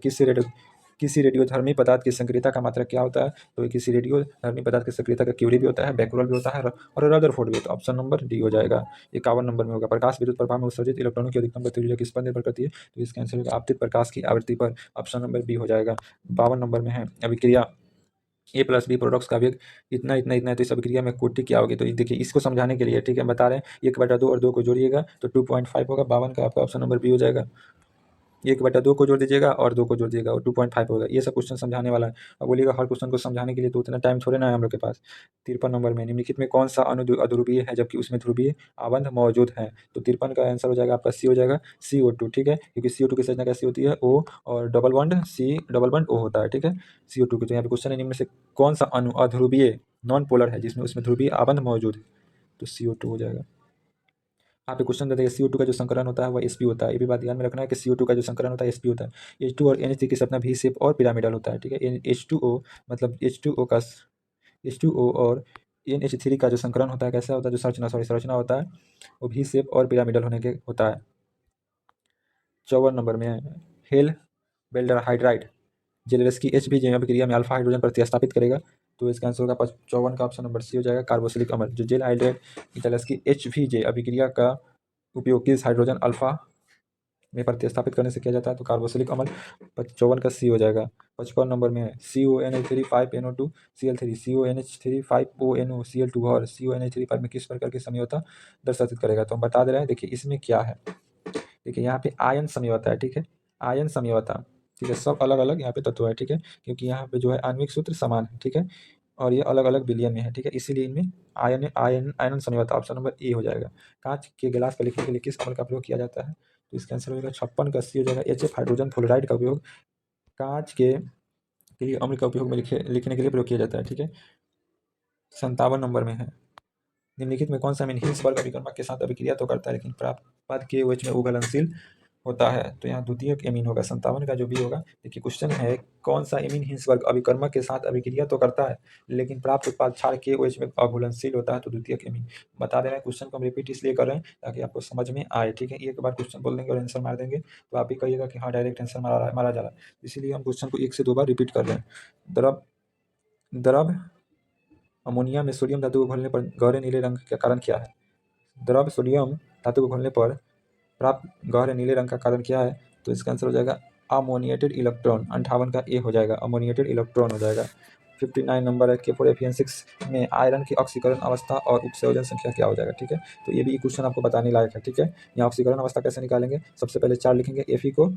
किसी रेडियोधर्मी पदार्थ की सक्रियता का मात्रक क्या होता है? तो किसी रेडियोधर्मी पदार्थ की सक्रियता का क्यूरी भी होता है, बैकुलर भी होता है और रदरफोर्ड भी होता है, ऑप्शन नंबर डी हो जाएगा। 51 नंबर में होगा, प्रकाश विद्युत प्रभाव में उत्सर्जित इलेक्ट्रॉनों की अधिकतम गति ऊर्जा किस पर निर्भर करती है? तो इसका आंसर होगा आपतित प्रकाश की आवृत्ति पर, ऑप्शन नंबर बी हो जाएगा। 52 नंबर में है, अभिक्रिया ए प्लस बी प्रोडक्ट्स का वेग इतना इतना इतना है, तो इस अभिक्रिया में कोटि क्या होगी? तो देखिए इसको समझाने के लिए, ठीक है, बता रहे हैं 1/2 और 2 को जोड़िएगा तो 2.5 होगा। 52 का आपका ऑप्शन नंबर बी हो जाएगा। 1/2 को जोड़ दीजिएगा और 2 को जोड़ दीजिएगा और 2.5 होगा। ये सब क्वेश्चन समझाने वाला है। अब बोलिएगा हर क्वेश्चन को समझाने के लिए तो उतना टाइम थोड़े ना है हम लोग के पास। 53 नंबर में, निम्नलिखित में कौन सा अणु अध्रुवीय है जबकि उसमें ध्रुवीय आबंध मौजूद है? तो 53 का आंसर हो जाएगा आपका सी हो जाएगा, CO2, ठीक है। क्योंकि CO2 की संरचना कैसी होती है? O और double bond C double bond O होता है, ठीक है। CO2 की, तो यहाँ पे क्वेश्चन है निम्न में से कौन सा अणु अध्रुवीय नॉन पोलर है जिसमें उसमें ध्रुवीय आबंध मौजूद है? तो CO2 हो जाएगा। यहाँ पे क्वेश्चन दे देगा CO2 का जो संकरण होता है वह Sp होता है। ये भी बात ध्यान में रखना है कि CO2 का जो संकरण होता है Sp होता है। H2 और NH3 की अपना V शेप और पिरामिडल होता है, ठीक है। H2O मतलब H2O और NH3 का जो संकरण होता है कैसा होता है? जो संरचना होता है वो V शेप और पिरामिडल होने के होता है। 54 नंबर में है, हेल बेल्डर हाइड्राइड जेलरस की HB अभिक्रिया में अल्फा हाइड्रोजन प्रतिस्थापित करेगा। तो इसका आंसर होगा 54 का ऑप्शन नंबर सी हो जाएगा, कार्बोक्सिलिक अम्ल। जो जेल हाइड्राइड जेलरस की HBJ अभिक्रिया का उपयोग किस हाइड्रोजन अल्फा में प्रतिस्थापित करने से किया जाता है? तो कार्बोक्सिलिक अम्ल। 54 का सी हो जाएगा। 55 नंबर में है, CONH3 5NO2 Cl3 CONH3 5ONO Cl2 और CONH3 5 में किस प्रकार की समझौता दर्शातित करेगा? तो हम बता दे रहे हैं, देखिए इसमें क्या है। देखिए यहाँ पे आयन समझौता है, ठीक है, आयन समझौता, ठीक है। सब अलग अलग यहाँ पे तत्व है, ठीक है, क्योंकि यहाँ पे जो है आणविक सूत्र समान है, ठीक है, और ये अलग अलग विलयन में है, ठीक है, इसीलिए इनमें आयन आयन आयन समझौता, ऑप्शन नंबर ए हो जाएगा। कांच के गिलास पर लिखने के लिए किस अम्ल का प्रयोग किया जाता है? तो इसका आंसर हो जाएगा 56 का सी हो जाएगा, HF हाइड्रोजन फ्लोराइड का उपयोग कांच के लिए अम्ल का उपयोग में लिखने के लिए प्रयोग किया जाता है, ठीक है। 57 नंबर में है, निम्नलिखित में कौन सा अमीन हिल्सबर्ग अभिकर्मक के साथ अभिक्रिया तो करता है लेकिन प्राप्त पद के OH में उघलनशील होता है? तो यहाँ द्वितीयक एमीन होगा 57 का जो बी होगा। देखिए क्वेश्चन है कौन सा एमीन हिल्सबर्ग अभिकर्मक के साथ अभिक्रिया तो करता है लेकिन प्राप्त उत्पाद क्षार के OH में अघुलनशील होता है, तो द्वितीयक एमीन। बता दे रहे हैं क्वेश्चन को हम रिपीट इसलिए कर रहे हैं ताकि आपको समझ में आए, ठीक है। एक बार क्वेश्चन बोल देंगे और आंसर मार देंगे तो आप भी कहिएगा कि हाँ डायरेक्ट आंसर मारा जा रहा है, इसीलिए हम क्वेश्चन को 1 से 2 बार रिपीट कर रहे हैं। द्रव अमोनिया में सोडियम धातु को घोलने पर गहरे नीले रंग का कारण क्या है? द्रव सोडियम धातु को घोलने पर प्राप्त गहरे नीले रंग का कारण क्या है? तो इसका आंसर हो जाएगा अमोनिएटेड इलेक्ट्रॉन। 58 का ए हो जाएगा, अमोनिएटेड इलेक्ट्रॉन हो जाएगा। 59 नंबर है K4Fe6 में आयरन की ऑक्सीकरण अवस्था और उपसंयोजन संख्या क्या हो जाएगा, ठीक है। तो ये भी क्वेश्चन आपको बताने लायक है, ठीक है। यहाँ ऑक्सीकरण अवस्था कैसे निकालेंगे? सबसे पहले 4 लिखेंगे, Fe को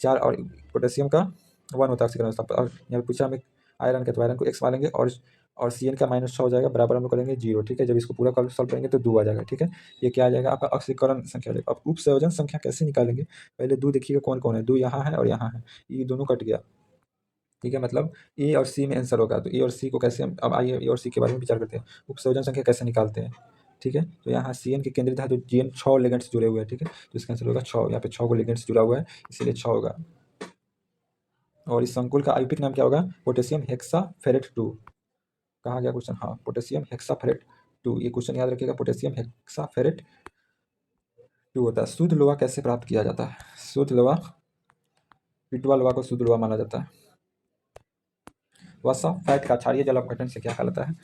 4 और पोटेशियम का 1 होता है ऑक्सीकरण अवस्था। और यहाँ पे पूछा हमें आयरन का, तो आयरन को x मानेंगे और Cn का -6 हो जाएगा, बराबर हम लोग करेंगे 0, ठीक है। जब इसको पूरा सॉल्व करेंगे तो 2 आ जाएगा, ठीक है। ये क्या आ जाएगा आपका ऑक्सीकरण संख्या आ जाएगा। अब उपसंयोजन संख्या कैसे निकालेंगे? पहले 2 देखिएगा कौन कौन है, 2 यहाँ है और यहाँ है, ये दोनों कट गया, ठीक है। मतलब ए और सी में आंसर होगा, तो ए और सी को कैसे हम, अब आइए ए और सी के बारे में विचार करते हैं। उपसंयोजन संख्या कैसे निकालते हैं, ठीक है। तो यहाँ Cn के केंद्रित है तो Gn 6 लिगेंड्स जुड़े हुए हैं, ठीक है। तो इसका आंसर होगा 6, यहाँ पे 6 को लिगेंड्स जुड़ा हुआ है इसीलिए 6 होगा। और इस संकुल का आयुपिक नाम क्या होगा? पोटेशियम हेक्साफेरेट 2। कहा गया क्वेश्चन, हाँ पोटेशियम हेक्साफेरेट 2, ये क्वेश्चन याद रखिएगा, पोटेशियम हेक्साफेरेट 2 होता है। शुद्ध लोहा कैसे प्राप्त किया जाता है? शुद्ध लोहा, पिटवा लोहा को शुद्ध लोहा माना जाता है। वसा फैट का क्षारीय जल अपघटन से क्या कहलाता है?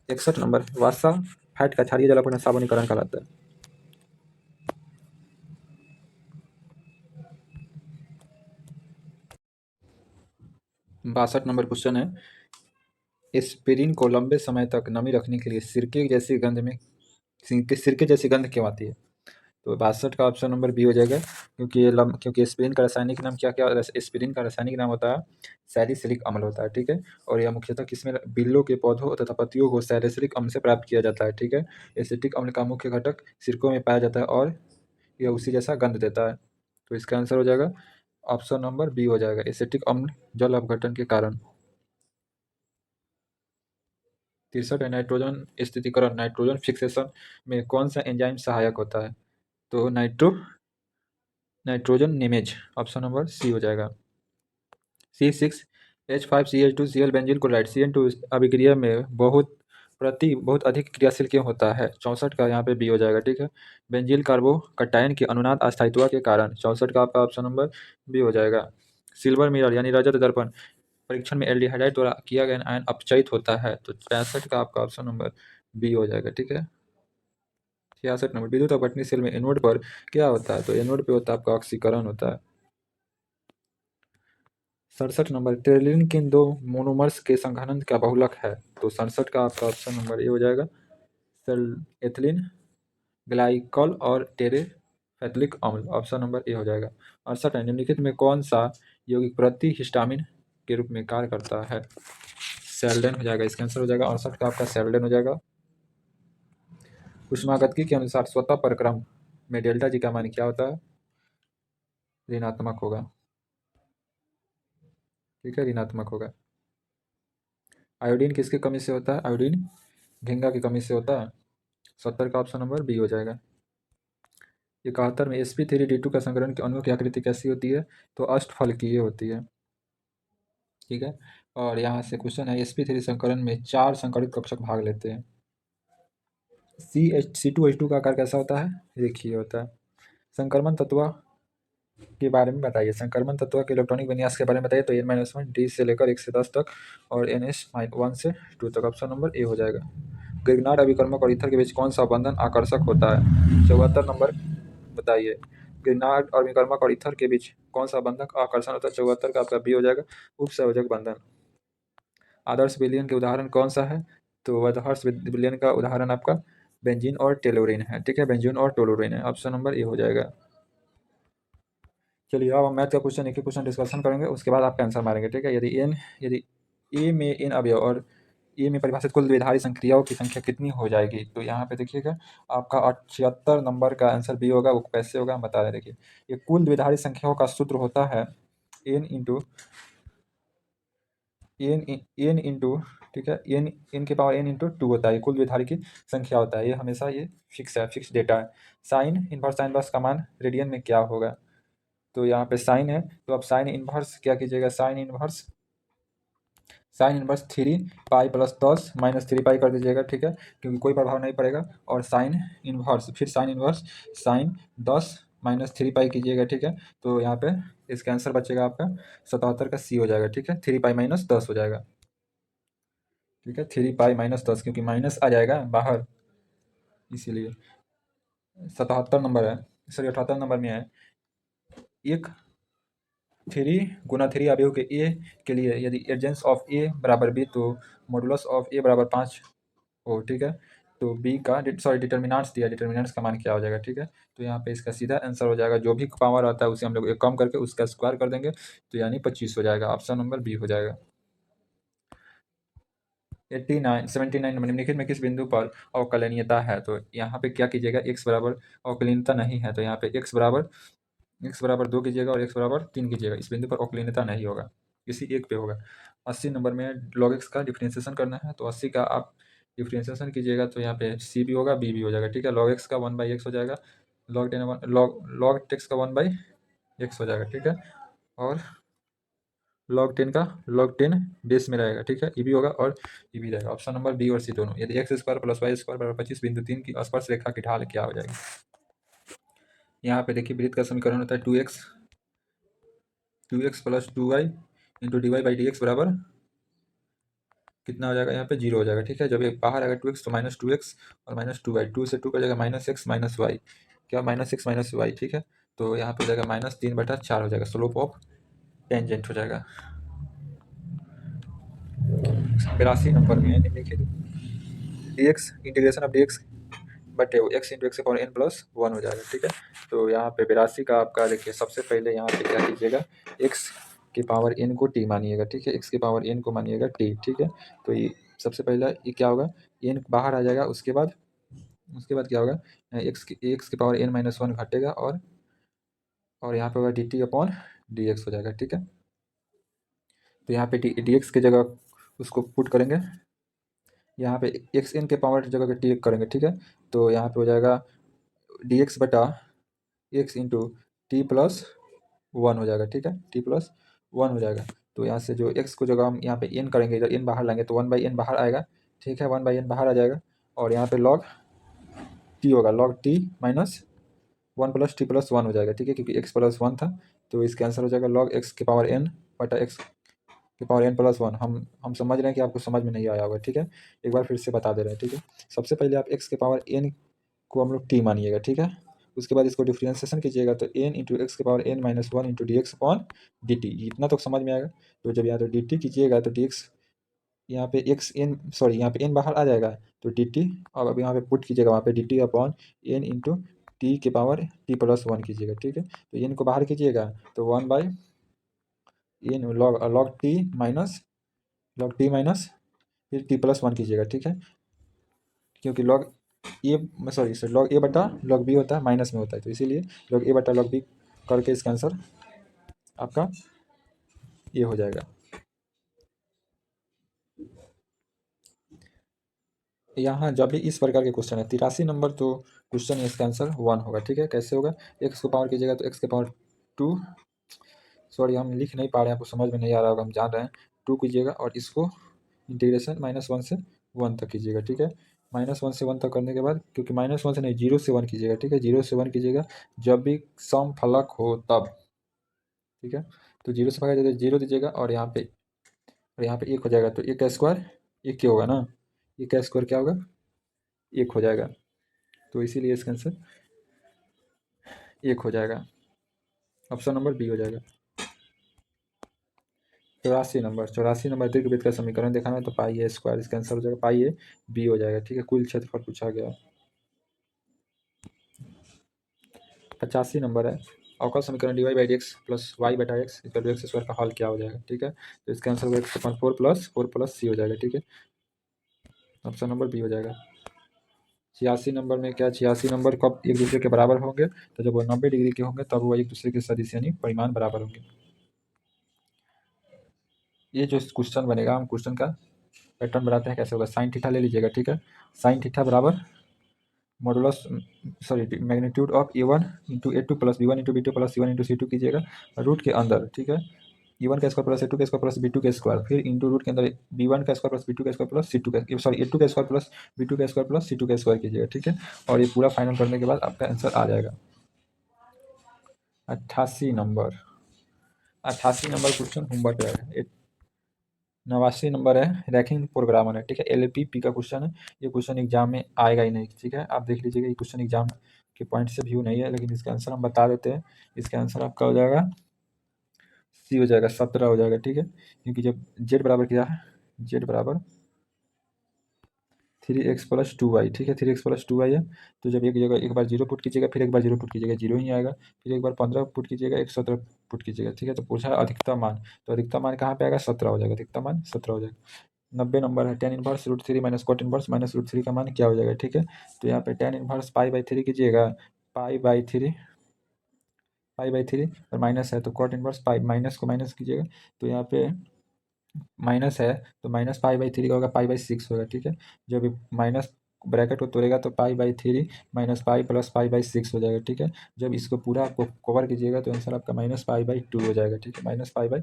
61 नंबर, वसा फैट का क्षारीय जल अपघटन साबुनीकरण कहलाता है। 62 नंबर क्वेश्चन है, एस्पिरिन को लंबे समय तक नमी रखने के लिए सिरके जैसी गंध क्यों आती है? तो 62 का ऑप्शन नंबर बी हो जाएगा, क्योंकि एस्पिरिन का रासायनिक नाम क्या एस्पिरिन का रासायनिक नाम होता है सैलिसिलिक अम्ल होता है, ठीक है। और यह मुख्यतः किसमें, बिल्लों के पौधों तथा पत्तियों को सैलिसिलिक अम्ल से प्राप्त किया जाता है, ठीक है। एसिटिक अम्ल का मुख्य घटक सिरकों में पाया जाता है और यह उसी जैसा गंध देता है, तो इसका आंसर हो जाएगा ऑप्शन नंबर बी हो जाएगा, एसिटिक अम्ल जल अपघटन के कारण। 63 है, नाइट्रोजन स्थिरीकरण, नाइट्रोजन फिक्सेशन में कौन सा एंजाइम सहायक होता है? तो नाइट्रोजन नेमेज, ऑप्शन नंबर सी हो जाएगा। C6H5CH2Cl बेंजीन क्लोराइड CN2 अभिक्रिया में बहुत अधिक क्रियाशील क्यों होता है? 64 का यहाँ पे बी हो जाएगा, ठीक है। बेंजील कार्बोकटायन के अनुनाद अस्थायित्व के कारण, 64 का आपका ऑप्शन नंबर बी हो जाएगा। सिल्वर मिरर यानी रजत दर्पण परीक्षण में एल्डिहाइड द्वारा किया गया आयन अपचयित होता है, तो 65 का आपका ऑप्शन नंबर बी हो जाएगा, ठीक है। 66 नंबर, विद्युत अपघटनीय सेल में एनोड पर क्या होता है? तो एनोड पे होता है आपका ऑक्सीकरण होता है। 67 नंबर, टेरेलिन किन 2 मोनोमर्स के संघनन का बहुलक है? तो 67 का आपका ऑप्शन नंबर ए हो जाएगा, एथिलीन ग्लाइकॉल और टेरेफेथिलिक अम्ल, ऑप्शन नंबर ए हो जाएगा। 68 है, निम्नलिखित में कौन सा यौगिक प्रति हिस्टामिन के रूप में कार्य करता है? सेल्डेन हो जाएगा, इसका आंसर हो जाएगा 68 का आपका सेल्डेन हो जाएगा। ऊष्मागतिकी के अनुसार स्वतः परक्रम में डेल्टा जी का मान क्या होता है? ऋणात्मक होगा, ठीक है, ऋणात्मक होगा। आयोडीन किसकी कमी से होता है? आयोडीन झींगा की कमी से होता है, 70 का ऑप्शन नंबर बी हो जाएगा। 71 में sp3d2 का संकरण के अणुओं की आकृति कैसी होती है? तो अष्टफलकीय होती है, ठीक है। और यहाँ से क्वेश्चन है, sp3 संकरण में 4 संकरित कक्षक भाग लेते हैं। C2H2 का आकार कैसा होता है? रेखीय होता है। संक्रमण तत्व के बारे में बताइए, संक्रमण तत्व के इलेक्ट्रॉनिक विन्यास के बारे में बताइए। तो n-1 d से लेकर 1 से 10 तक और ns-1 से 2 तक, ऑप्शन नंबर ए हो जाएगा। ग्रिग्नार्ड अभिकर्मक और ईथर के बीच कौन सा बंधन आकर्षक होता है? 74 नंबर बताइए, ग्रिग्नार्ड अभिकर्मक और ईथर के बीच कौन सा बंधक आकर्षण होता है? 74 का आपका बी हो जाएगा, उपसंयोजक बंधन। आदर्श विलयन के उदाहरण कौन सा है? तो आदर्श विलयन का उदाहरण आपका बेंजीन और टेलोरिन है, ठीक है, बेंजीन और टोलोरिन है, ऑप्शन नंबर ए हो जाएगा। चलिए अब हम मैथ का क्वेश्चन एक एक क्वेश्चन डिस्कशन करेंगे, उसके बाद आपका आंसर मारेंगे, ठीक है। यदि ए में n अवयव और ए में परिभाषित कुल द्विधारी संक्रियाओं की संख्या कितनी हो जाएगी? तो यहाँ पे देखिएगा आपका 76 नंबर का आंसर बी होगा, वो कैसे होगा हम बता रहे हैं। देखिए ये कुल द्विधारी संख्याओं का सूत्र होता है n इंटू एन इंटू, ठीक है, एन के पावर एन इंटू टू होता है, कुल द्विधारी की संख्या होता है, ये हमेशा ये फिक्स है, फिक्स डेटा है। साइन इनवर्स का मान रेडियन में क्या होगा? तो यहाँ पे साइन है, तो अब साइन इनवर्स क्या कीजिएगा, sine inverse 3 pi plus 10 minus 3 पाई कर दीजिएगा, ठीक है, क्योंकि कोई प्रभाव नहीं पड़ेगा। और साइन इनवर्स, फिर साइन इनवर्स साइन 10 माइनस 3 पाई कीजिएगा, ठीक है। तो यहाँ पे इसका आंसर बचेगा आपका 77 का सी हो जाएगा, ठीक है। 3 पाई माइनस 10 हो जाएगा, ठीक है। 3 पाई माइनस 10, क्योंकि माइनस आ जाएगा बाहर, इसीलिए 77 नंबर है, सॉरी 78 नंबर में है। एक 3 गुना 3 अवयव के ए के लिए यदि एडजेंस ऑफ ए बराबर बी, तो मॉडुलस ऑफ ए बराबर 5 हो, ठीक है। तो बी का सॉरी डिटर्मिनेंट्स दिया, डिटर्मिनेंट्स का मान क्या हो जाएगा, ठीक है। तो यहाँ पे इसका सीधा आंसर हो जाएगा, जो भी पावर आता है उसे हम लोग एक कम करके उसका स्क्वायर कर देंगे, तो यानी 25 हो जाएगा। ऑप्शन नंबर बी हो जाएगा। 79 नंबर, निम्नलिखित में किस बिंदु पर अवकलनीयता है? तो यहाँ पे क्या कीजिएगा, एक्स बराबर अवकलनीयता नहीं है, तो यहाँ पे एक्स बराबर 2 कीजिएगा और एक्स बराबर 3 कीजिएगा, इस बिंदु पर अवकलनीयता नहीं होगा, किसी एक पे होगा। 80 नंबर में लॉग एक्स का डिफ्रेंसिएशन करना है, तो 80 का आप डिफ्रेंसिएशन कीजिएगा, तो यहाँ पे सी भी होगा, बी भी हो जाएगा, ठीक है। लॉग एक्स का 1/x हो जाएगा, लॉग टेक्स का 1/x हो जाएगा, ठीक है। और log 10 बेस में रहेगा, ठीक है। ई भी होगा और ई भी रहेगा। ऑप्शन नंबर बी और सी दोनों। यदि x square plus y square बराबर 25 बिंदु 3 की स्पर्श रेखा की ढाल क्या हो जाएगी? यहाँ पे देखिए वृत्त का समीकरण होता है 2x plus 2y into d y by d x बराबर कितना हो जाएगा, यहाँ पे 0 हो जाएगा, ठीक है। जब ये बाहर आएगा 2x तो -2x और -2y, 2 से 2 का जाएगा -x -y, क्या -x -y, ठीक है। तो यहाँ पे हो जाएगा -3/4 हो जाएगा, स्लोप ऑफ टेंजेंट हो जाएगा। 82 नंबर में है निम्नलिखित dx इंटीग्रेशन ऑफ dx बटे एक्स इंटू एक्स के पावर n प्लस 1 हो जाएगा, ठीक है। तो यहाँ पे 82 का आपका देखिए, सबसे पहले यहाँ पे क्या कीजिएगा, एक्स की पावर n को t मानिएगा, ठीक है। एक्स की पावर n को मानिएगा t, ठीक है। तो ये सबसे पहला ये क्या होगा, n बाहर आ जाएगा, उसके बाद क्या होगा, एक्स की पावर n-1 घटेगा और यहाँ पे होगा dt अपॉन dx हो जाएगा, ठीक है। तो यहाँ पे dx की जगह उसको पुट करेंगे, यहाँ पे एक्स एन के पावर की जगह टी करेंगे, ठीक है। तो यहाँ पे हो जाएगा dx बटा एक्स इंटू टी प्लस 1 हो जाएगा, ठीक है। टी प्लस 1 हो जाएगा। तो यहाँ से जो x को जगह हम यहाँ पे n करेंगे, इधर n बाहर लाएंगे तो 1/n बाहर आएगा, ठीक है। 1/n बाहर आ जाएगा और यहाँ पे log t होगा, log t minus 1 plus T plus 1 हो जाएगा, ठीक है, क्योंकि x प्लस 1 था। तो इसका आंसर हो जाएगा log x की पावर n बटा x की पावर n+1। हम समझ रहे हैं कि आपको समझ में नहीं आया होगा, ठीक है। एक बार फिर से बता दे रहे हैं, ठीक है। सबसे पहले आप x की पावर n को हम लोग t मानिएगा, ठीक है। उसके बाद इसको डिफ्रेंसिएशन कीजिएगा, तो n इंटू एक्स की power n-1 into D x upon D T, इतना तो समझ में आएगा। तो जब यहाँ तो डी टी कीजिएगा तो डी एक्स, यहाँ पे एक्स एन सॉरी यहाँ पे n बाहर आ जाएगा, तो डी टी, और अब यहाँ पे पुट कीजिएगा, वहाँ पे D T upon n into T की पावर t+1 कीजिएगा, ठीक है। तो n को बाहर कीजिएगा तो 1/n log t माइनस फिर t+1 कीजिएगा, ठीक है। क्योंकि लॉग ए बटा लॉग बी होता है, माइनस में होता है, तो इसीलिए लॉग ए बटा लॉग बी करके इसका आंसर आपका ये हो जाएगा। यहाँ जब भी इस प्रकार के क्वेश्चन है, 83 नंबर, तो क्वेश्चन इसका आंसर 1 होगा, ठीक है। कैसे होगा, एक्स को पावर कीजिएगा तो एक्स के पावर 2, सॉरी हम लिख नहीं पा रहे हैं, आपको समझ में नहीं आ रहा होगा, हम जान रहे हैं। 2 कीजिएगा और इसको इंटीग्रेशन -1 से 1 तक कीजिएगा, ठीक है। -1 से 1 तक करने के बाद, क्योंकि -1 से नहीं 0 से 1 कीजिएगा, ठीक है। 0 से 1 कीजिएगा जब भी सम फलक हो तब, ठीक है। तो 0 से भागा जाए 0 दीजिएगा और यहाँ पे 1 हो जाएगा, तो 1 का स्क्वायर 1 क्या होगा ना, 1 का स्क्वायर क्या होगा, 1 हो जाएगा। तो इसीलिए इसका आंसर 1 हो जाएगा, ऑप्शन नंबर बी हो जाएगा। 84 नंबर दीर्घवृत्त का समीकरण दिखाना है, तो पाई ए स्क्वायर, इसका आंसर हो जाएगा पाई ए बी हो जाएगा, ठीक है। कुल क्षेत्रफल पूछा गया। 85 नंबर है, अवकल समीकरण dy by d x plus y बटा x equal to x square का हल क्या हो जाएगा, ठीक है। तो इसका आंसर होगा x/4 प्लस सी हो जाएगा, ठीक है। ऑप्शन नंबर बी हो जाएगा। 86 नंबर में क्या, 86 नंबर कब एक दूसरे के बराबर होंगे, तो जब वो 90 डिग्री के होंगे तब वो एक दूसरे के सदिश यानी परिमाण बराबर होंगे। ये जो क्वेश्चन बनेगा, हम क्वेश्चन का पैटर्न बनाते हैं कैसे होगा। साइन थीटा ले लीजिएगा, ठीक है। साइन थीटा बराबर modulus magnitude of a one into a two plus b one into b two plus c one into c two कीजिएगा रूट के अंदर, ठीक है। ए1 का स्क्वायर प्लस ए2 का स्क्वायर प्लस बी2 का स्क्वायर, फिर इंटू रूट के अंदर बी1 का स्क्वायर प्लस बी2 का स्क्वायर प्लस सी2 का, सॉरी ए2 का स्क्वायर प्लस बी2 का स्क्वायर प्लस सी2 का स्क्वायर कीजिएगा, ठीक है। और ये पूरा फाइनल करने के बाद आपका आंसर आ जाएगा 88 नंबर। 88 नंबर क्वेश्चन होमवर्क है। 89 नंबर है, रैखिक प्रोग्रामर है, ठीक है। एलपीपी का क्वेश्चन है। ये क्वेश्चन एग्जाम में आएगा ही नहीं, ठीक है। आप देख लीजिएगा, ये क्वेश्चन एग्जाम के पॉइंट से व्यू नहीं है, लेकिन इसका आंसर हम बता देते हैं। इसका आंसर आपका हो जाएगा सी हो जाएगा, 17 हो जाएगा, ठीक है। क्योंकि जब जेड बराबर क्या है, जेड बराबर 3x प्लस 2y, ठीक है। 3x प्लस 2y है, तो जब एक जगह एक बार जीरो पुट कीजिएगा, फिर एक बार जीरो पुट कीजिएगा, जीरो ही आएगा। फिर एक बार 15 पुट कीजिएगा, एक 17 पुट कीजिएगा, ठीक है। तो पूछा है अधिकतम मान, तो अधिकतम मान कहाँ पे आएगा, 17 हो जाएगा, अधिकतम मान 17 हो जाएगा। 90 नंबर है, tan inverse root three minus cot inverse minus root three का मान क्या हो जाएगा, ठीक है। तो यहाँ पे tan inverse pi by three कीजिएगा, pi by three, pi by three, और माइनस है तो कॉट इनवर्स पाई, माइनस को माइनस कीजिएगा, तो यहाँ पे माइनस है तो माइनस पाई बाई थ्री का होगा, पाई बाई सिक्स होगा, ठीक है। जब माइनस ब्रैकेट को तोड़ेगा तो पाई by three minus pi plus pi by six हो जाएगा, ठीक है। जब इसको पूरा आपको कवर कीजिएगा तो आंसर आपका माइनस पाई बाई टू हो जाएगा, ठीक है। माइनस पाई बाई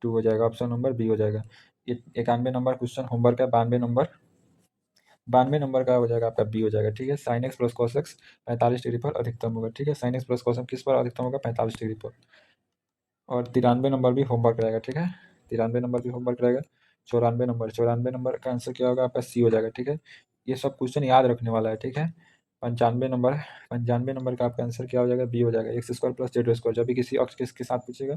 टू हो जाएगा, ऑप्शन नंबर बी हो जाएगा। 91 नंबर क्वेश्चन होमवर्क है। 92 नंबर, 92 नंबर का हो जाएगा आपका बी हो जाएगा, ठीक है। Sine x plus cos x 45 degree पर अधिकतम होगा, ठीक है। Sine x plus cos x किस पर अधिकतम होगा, 45 डिग्री पर। और 93 नंबर भी होमवर्क रहेगा, ठीक है। 93 नंबर भी होमवर्क रहेगा। 94 नंबर, 94 नंबर का आंसर क्या होगा आपका सी हो जाएगा, ठीक है। ये सब क्वेश्चन याद रखने वाला है, ठीक है। 95 नंबर, 95 नंबर का आपका आंसर क्या हो जाएगा, बी हो जाएगा। X square plus Z square, जब भी किसी अक्ष के साथ पूछेगा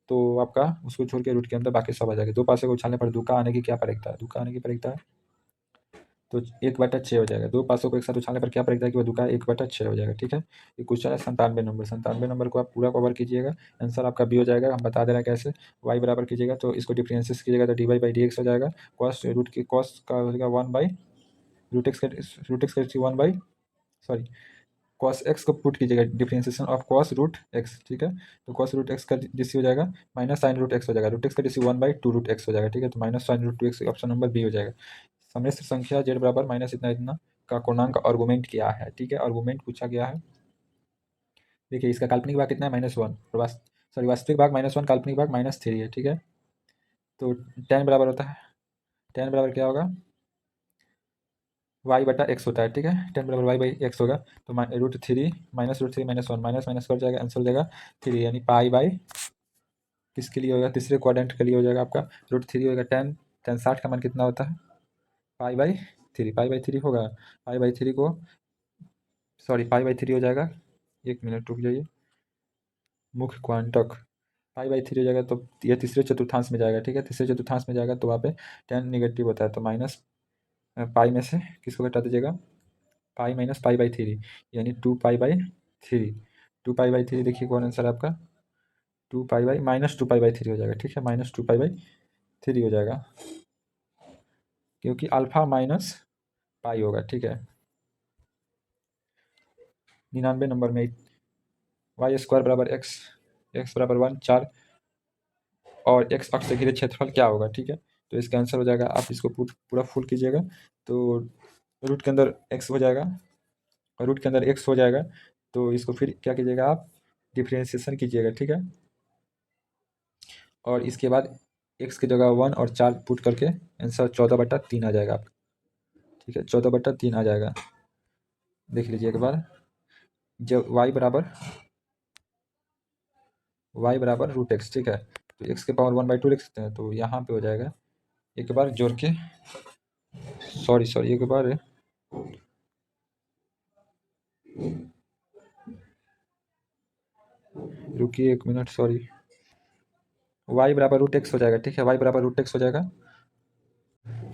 तो आपका उसको छोड़ के रूट के अंदर बाकी सब आ जाएगा। दो पासे को उछालने पर दुका आने की क्या परीक्षा है, दुका आने की परीक्षा है तो 1/6 हो जाएगा। दो पासों को एक साथ उछालने पर क्या पड़ेगा कि वो दुका 1/6 हो जाएगा, ठीक है। ये क्वेश्चन है 97 नंबर। 97 नंबर को आप पूरा कवर कीजिएगा, आंसर आपका बी हो जाएगा। हम बता दे रहे हैं कैसे। वाई बराबर कीजिएगा तो इसको डिफरेंशिएट कीजिएगा तो d y by d x हो जाएगा। कॉस रूट की कॉस का हो जाएगा 1 बाई रूट एक्स का, रूट एक्स का 1 बाई, सॉरी, कॉस एक्स को पुट कीजिएगा, differentiation of cos root x, ठीक है। तो कॉस रूट एक्स का डीसी हो जाएगा माइनस साइन रूट एक्स हो जाएगा, रूट एक्स का डीसी 1/2 रूट एक्स हो जाएगा, ठीक है। तो minus sine root two x, option number b हो जाएगा। सम्मिश्र संख्या जेड बराबर माइनस इतना इतना का पूर्णांक आर्गुमेंट क्या है, ठीक है। आर्गुमेंट पूछा गया है। देखिए इसका काल्पनिक भाग कितना है, -1, और सॉरी वास्तविक भाग -1, काल्पनिक भाग -3 है, ठीक है। तो टेन बराबर होता है, टेन बराबर क्या होगा, वाई बटा एक्स होता है, ठीक है। टेन बराबर वाई बाई एक्स होगा। तो √3 माइनस √3 -1, माइनस माइनस कर जाएगा, आंसर हो जाएगा 3, यानी पाई बाई किसके लिए होगा, तीसरे क्वाड्रेंट के लिए हो जाएगा आपका √3 होगा। टेन टेन 60 का मान कितना होता है, पाई by three, pi by three होगा। पाई बाई थ्री को, सॉरी पाई बाई थ्री हो जाएगा, एक मिनट रुक जाइए, मुख्य क्वांटक पाई बाई थ्री हो जाएगा तो यह तीसरे चतुर्थांश में जाएगा, ठीक है। तीसरे चतुर्थांश में जाएगा तो वहाँ पे टेन निगेटिव होता है, तो माइनस पाई में से किसको घटा दीजिएगा, pi minus pi by three, यानी 2 पाई by three. 2 pi by three देखिए कौन आंसर है आपका, 2 pi by -2 pi by three हो जाएगा, ठीक है। -2 पाई बाई थ्री हो जाएगा, क्योंकि अल्फा माइनस पाई होगा, ठीक है। 99 नंबर में वाई स्क्वायर बराबर एक्स, एक्स बराबर 1, 4 और एक्स अक्ष से घिरे क्षेत्रफल क्या होगा, ठीक है। तो इसका आंसर हो जाएगा, आप इसको पूरा फुल कीजिएगा तो रूट के अंदर एक्स हो जाएगा, और रूट के अंदर एक्स हो जाएगा तो इसको फिर क्या कीजिएगा, आप डिफ्रेंशिएशन कीजिएगा, ठीक है। और इसके बाद एक्स की जगह 1 और 4 पुट करके आंसर 14/3 आ जाएगा आपका, ठीक है। 14/3 आ जाएगा, देख लीजिए एक बार। जब वाई बराबर रूट एक्स, ठीक है। तो एक्स के पावर 1/2 लिख सकते हैं, तो यहाँ पे हो जाएगा, एक बार जोड़ के, सॉरी एक बार रुकिए एक मिनट, सॉरी। वाई बराबर रूट एक्स हो जाएगा, ठीक है। वाई बराबर रूट एक्स हो जाएगा।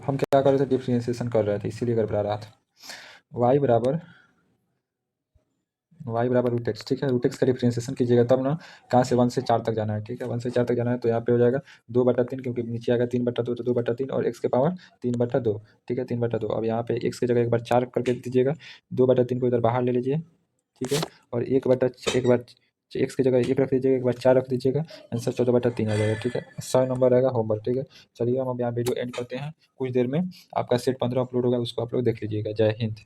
हम क्या कर रहे थे, डिफ्रेंशिएशन कर रहे थे, इसीलिए गड़बड़ा रहा था। वाई बराबर रूट एक्स, ठीक है। रूट एक्स का डिफ्रेंशिएशन कीजिएगा तब ना, कहाँ से 1 से 4 तक जाना है, ठीक है। 1 से 4 तक जाना है तो यहाँ पे हो जाएगा 2/3, क्योंकि नीचे आएगा 3/2, तो 2/3 और एक्स के पावर 3/2, ठीक है। 3/2, अब यहाँ पे एक्स की जगह एक बार 4 करके दीजिएगा, 2/3 को इधर बाहर ले लीजिए, ठीक है। और एक बार एक्स की जगह 1 रख दीजिएगा, एक बार 4 रख दीजिएगा, आंसर 14/3 आ जाएगा। ठीक है, 100 नंबर रहेगा होमवर्क। ठीक है, चलिए हम अब यहाँ वीडियो एंड करते हैं। कुछ देर में आपका सेट 15 अपलोड होगा, उसको आप लोग देख लीजिएगा। जय हिंद।